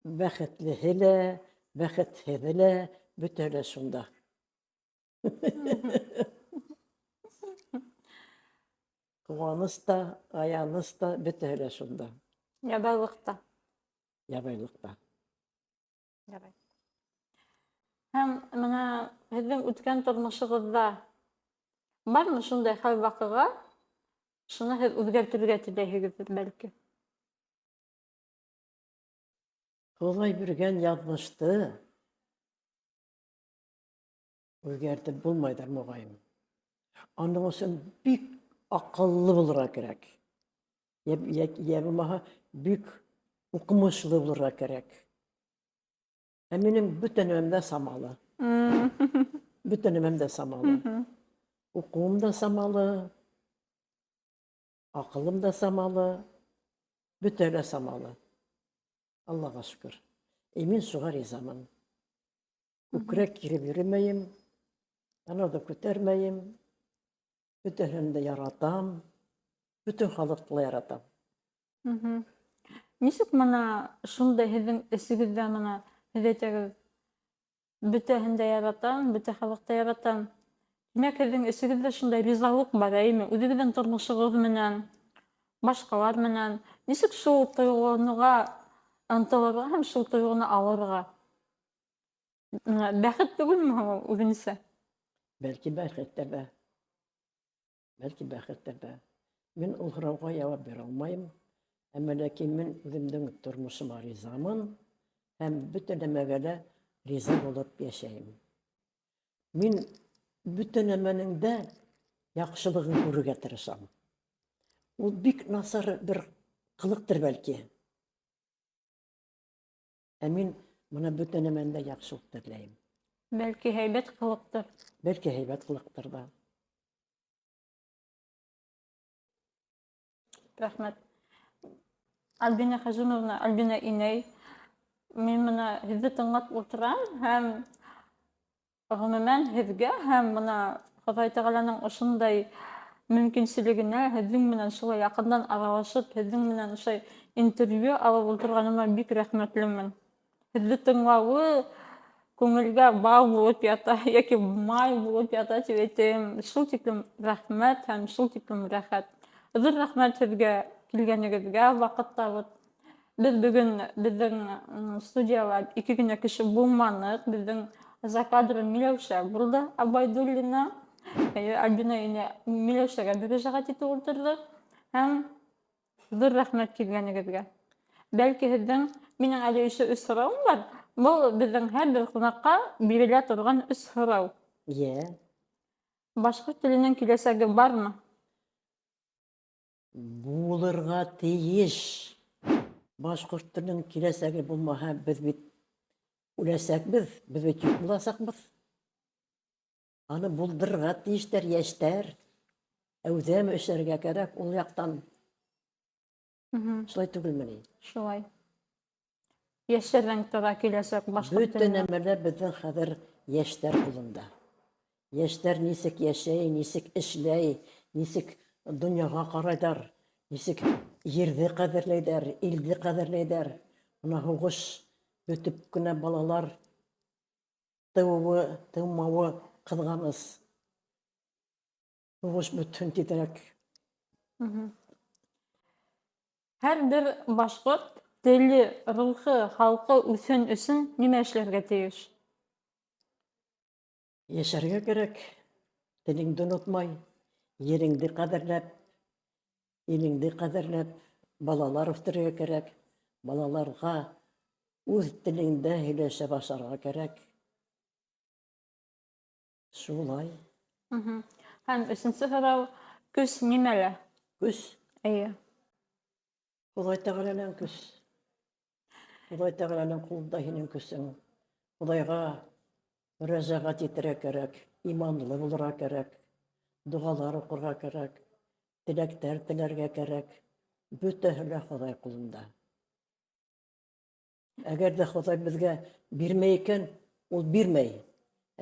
бәхетлеһе лә, бәхетһеҙе лә, бөтәһе лә шунда. Ҡыуаныс та, аяныс та, бөтәһе лә шунда. Ябайлыҡта. Ябайлыҡта. Ярай. Һәм мына һеҙҙең үткән тормошоғоҙҙа бармы шундай хәл ваҡиға, шуны һеҙ үҙгәртергә теләйһегеҙ бәлки? Ҡолай биргән яҙмышты үҙгәртеп булмайҙыр моғайын. Аның өсөн бик аҡыллы булырға кәрәк. Йә булмаһа, бик уҡымышлы булырға кәрәк. Ә минең бөтә нәмәм дә самалы. Бөтә нәмәм дә самалы. Уҡыуым да самалы, аҡылым да самалы, бөтә лә самалы. Аллаға шөкөр. Мин шуға ризамын. Күкрәк киреп йөрөмәйем, танауҙы күтәрмәйем, бөтәһен дә яратам, бөтөн халыҡты ла яратам. Нисек мына шундай һеҙҙең эсегеҙҙә мына һеҙ әйтәгеҙ, бөтәһен дә яратам, бөтә халыҡты яратам. Тимәк, һеҙҙең эсегеҙҙә шундай ризалыҡ бар, әйме? Үҙегеҙҙең тормошоғоҙ менән, башҡалар менән. Нисек шул тойғоноға ынтылырға һәм шул тойғоно алырға? Бәхет түгелме һуң үҙенсә? Бәлки бәхет тә бә. Бәлки бәхет тә бә. Мин ул һорауға яуап бирә алмайым. Әммә ләкин мин үҙемдең тормошома ризамын һәм бөтә нәмәгә лә риза булып йәшәйем. Мин Бүтән нәмәнең дә яхшылыгын күрергә тырышам. Ул бик насар бер кылыктыр бәлки. Ә мин моны бүтән нәмәндә яхшылык теләйм. Бәлки һәйбәт кылыктыр. Бәлки һәйбәт кылыктыр да. Рәхмәт. Альбина Хәжимовна, Альбина инәй, мин моны һеҙҙе тыңлап ултырам һәм ғөмүмән һеҙгә һәм бына Хоҙай Тәғәләнең ошондай мөмкинселегенә һеҙҙең менән шулай яҡындан аралашып, һеҙҙең менән ошай интервью алып ултырғаныма бик рәхмәтлемен. Һеҙҙе тыңлауы күңелгә бау булып ята, йәки май булып ята тип әйтәйем. Шул тиклем рәхмәт һәм шул тиклем рәхәт. Ҙур рәхмәт һеҙгә килгәнегеҙгә, ваҡыт табып. Беҙ бөгөн беҙҙең студияла 2 генә кеше булманыҡ. Беҙҙең за кадрын Миләүшә булды, Абайдуллина. Альбина инә Миләүшәгә мөрәжәғәт итеп ултырҙы. Һәм ҙур рәхмәт килгәнегеҙгә. Бәлки һеҙҙең, минең әле еще 3 һорауым бар. Был беҙҙең һәр бер ҡунаҡҡа бирелә торған 3 һорау. Йә, Башҡорт теленең киләсәге бармы? булырға тейеш. Башҡорт теленең киләсәге булмаһа, беҙ бит үләсәкбеҙ, беҙ бит юҡ буласаҡбыҙ. Аны булдырырға тейештәр йәштәр. Әүҙәм эшләргә кәрәк ул яҡтан. Шулай түгелме ни? Шулай. Йәштәрҙең тора киләсәк башҡорт Бөтә теленең. нәмәләр беҙҙең хәҙер йәштәр ҡулында. Йәштәр нисек йәшәй, нисек эшләй, нисек донъяға ҡарайҙар, нисек ерҙе ҡәҙерләйҙәр, илде ҡәҙерләйҙәр. Бына һуғыш бөтөп кенә балалар тыуыуы, тыумауы ҡыҙғаныс. Һуғыш бөтһөн тиҙерәк. Һәр бер башҡорт теле, рухы, халҡы үҫһен өсөн нимә эшләргә тейеш? Йәшәргә кәрәк, телеңде онотмай, ереңде ҡәҙерләп, илеңде ҡәҙерләп, балалар үҫтерергә кәрәк. Балаларға үҙ телеңдә һөйләшә башларға кәрәк. Шулай. Һәм 3нсе һорау, көс нимәлә? Көс, Эйе. Хоҙай Тәғәләнән көс. Хоҙай Тәғәләнең ҡулында һинең көсөң. Хоҙайға мөрәжәғәт итергә кәрәк, иманлы булырға кәрәк, доғалар уҡырға кәрәк, теләктәр теләргә кәрәк. Бөтәһе лә Хоҙай ҡулында. Әгәр ҙә Хоҙай беҙгә бирмәй икән, ул бирмәй.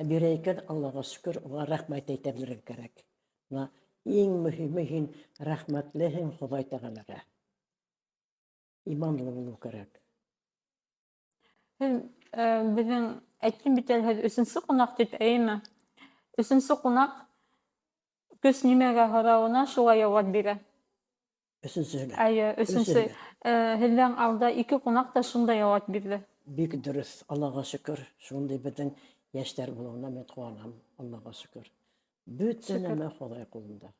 Ә бирә икән, Аллаға шөкөр, уға рәхмәт әйтә белергә кәрәк. Иң мөһиме һин рәхмәтлеһең Хоҙай Тәғәләгә. Иманлы булыу кәрәк. Һеҙ беҙҙең әйттем бит әле, һеҙ 3нсе ҡунаҡ тип, әйеме? 3нсе ҡунаҡ көс нимәгә һорауына шулай яуап бирә. Өсөнсөһөнә. Әйе, 3нсе. Һеҙҙән алда 2 ҡунаҡ та шундай яуап бирҙе. Бик дөрөҫ, Аллаға шөкөр. Шундай беҙҙең йәштәр булыуына мин ҡыуанам, Аллаға шөкөр. Бөтә нәмә Хоҙай ҡулында.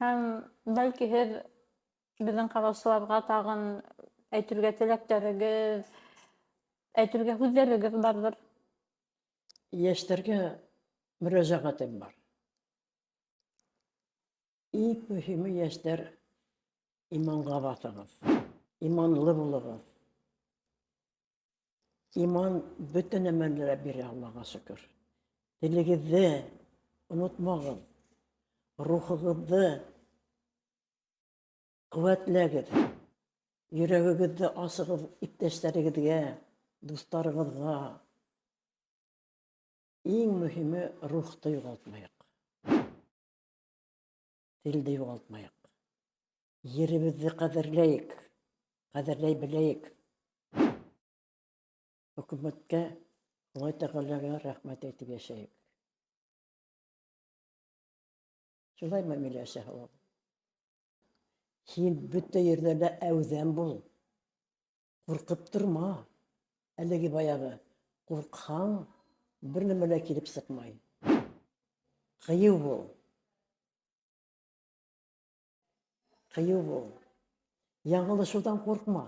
Һәм бәлки һеҙ беҙҙең ҡараусыларға тағын әйтергә теләктәрегеҙ, әйтергә һүҙҙәрегеҙ барҙыр. Йәштәргә мөрәжәғәтем бар. Иң мөһиме йәштәр иманға баҫығыҙ. Иманлы булығыҙ. Иман бөтә нәмәләргә бирә, Аллаға шөкөр. Телегеҙҙе онотмағыҙ. Рухығыҙҙы ҡеүәтләгеҙ. Йөрәгегеҙҙе асығыҙ иптәштәрегеҙгә, дуҫтарығыҙға. Иң мөһиме рухты юғалтмайыҡ. Телде юғалтмайыҡ. Еребеҙҙе ҡәҙерләйек. Ҡәҙерләй беләйек. Хөкүмәткә, Хоҙай Тәғәләгә рәхмәт әйтеп йәшәйек. Шулаймы, Миләүшә һылыу? Һин бөтә ерҙә лә әүҙәм бул. Ҡурҡып торма. Әлеге баяғы ҡурҡһаң, бер нәмә лә килеп сыҡмай. Ҡыйыу бул. Ҡыйыу бул. Яңылышыуҙан ҡурҡма.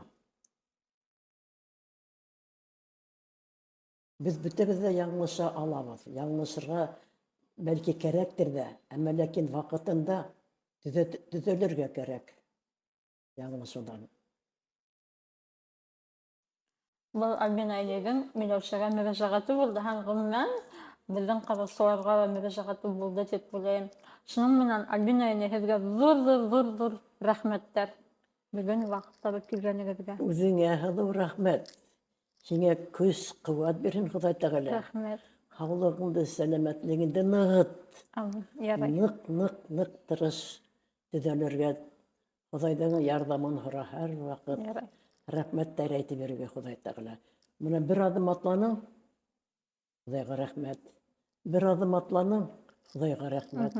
Без бөтәбез дә яңлыша алабыз. Яңлышырга бәлки кәрәктер дә, әмма ләкин вакытында төзәлергә кәрәк яңлышудан. Был Альбина әйнегең Миләүшәгә мөрәҗәгате булды һәм гомумән безнең ҡарасыларға ла мөрәҗәгате булды дип уйлайым. Шуның менән Альбина әйнә һеҙгә ҙур рәхмәттәр бөгөн ваҡыт табып килгәнегеҙгә. Үзеңә һылыу рәхмәт. Һиңә көс, ҡыуат бирһен Хоҙай Тәғәлә. Рәхмәт. Һаулығыңды, сәләмәтлегеңде нығыт. Ярай. Ныҡ тырыш төҙәлергә. Хоҙайҙың ярҙамын һора һәр ваҡыт. Ярай. Рәхмәттәр әйтеп йөрөгә Хоҙай Тәғәлә. Менә бер аҙым атланың, Хоҙайға рәхмәт. Бер аҙым атланың, Хоҙайға рәхмәт.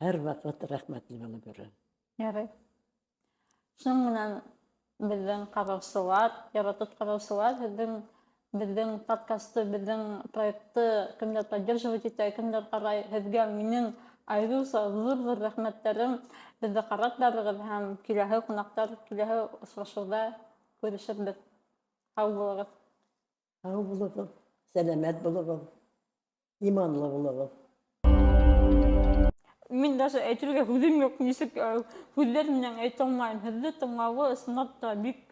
Һәр ваҡыт рәхмәтле булып йөрө. Ярай. Шуның менән безнең ҡараусылар, яратып ҡараусылар, безнең подкастты, безнең проектты кемдәр поддерживать итә, кемдәр ҡарай, һеҙгә минең айырыуса ҙур рәхмәттәрем. Беҙҙе ҡарап барығыҙ һәм киләһе ҡунаҡтар, киләһе осрашыуҙа күрешербеҙ. Һау булығыҙ. Һау булығыҙ, сәләмәт булығыҙ, иманлы булығыҙ. Мин даже әйтергә һүҙем юҡ, нисек һүҙҙәр менән әйтә алмайым. Һеҙҙе тыңлауы ысынлап та бик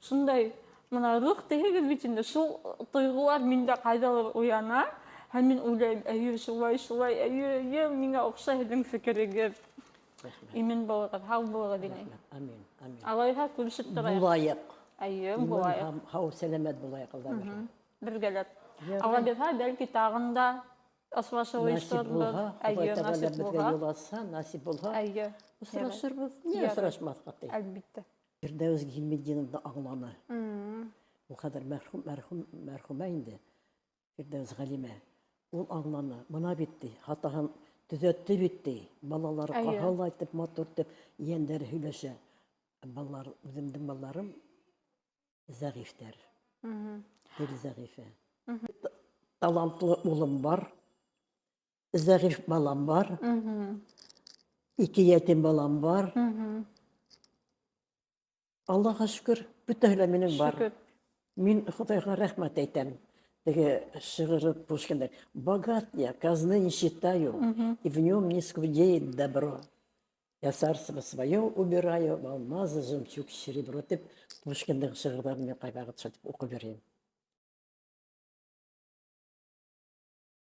шундай, мына рух тиһегеҙ бит инде, шул тойғолар миндә ҡайҙалыр уяна, һәм мин уйлайым, әйе, шулай, әйе, миңә оҡшай һеҙҙең фекерегеҙ. Имен булығыҙ, һау булығыҙ инәй. Амин. Алайһа күрешеп торайыҡ. Булайыҡ. Әйе, булайыҡ. Һау, сәләмәт булайыҡ алда. Бергәләп. Алабиҙһа, бәлки тағында осрашыу ойошторбоҙ. Әйе, насип булһа. Юл асһа, насип булһа, Әйе. осрашырбыҙ. Ни осрашмаҫҡа ти? Әлбиттә. Фирдәүс Ғилметдиновны аңланы. Ул хәҙер мәрхүмә инде. Фирдәүс Ғәлимә. Ул аңланы. Бына бит ти, хатаһын төҙәтте бит ти. Балалары ҡаһал айтып, матур итеп, ейәндәре һөйләшә. Үҙемдең балаларым зәғифтәр. Тел зәғифе. Талантлы улым бар. Зәғиф балам бар. 2 йәтим балам бар. Аллаға шөкөр, бөтәһе лә минең бар. Мин Хоҙайға рәхмәт әйтәм. Теге шиғыры Пушкинда. Богат я, казны не считаю, и в нем не скудеет добро. Я царство свое убираю, в алмазы, жемчуг, серебро. Тип Пушкиндың шиғырҙарын мен ҡайҙағы төшөп уҡып йөрөйөм.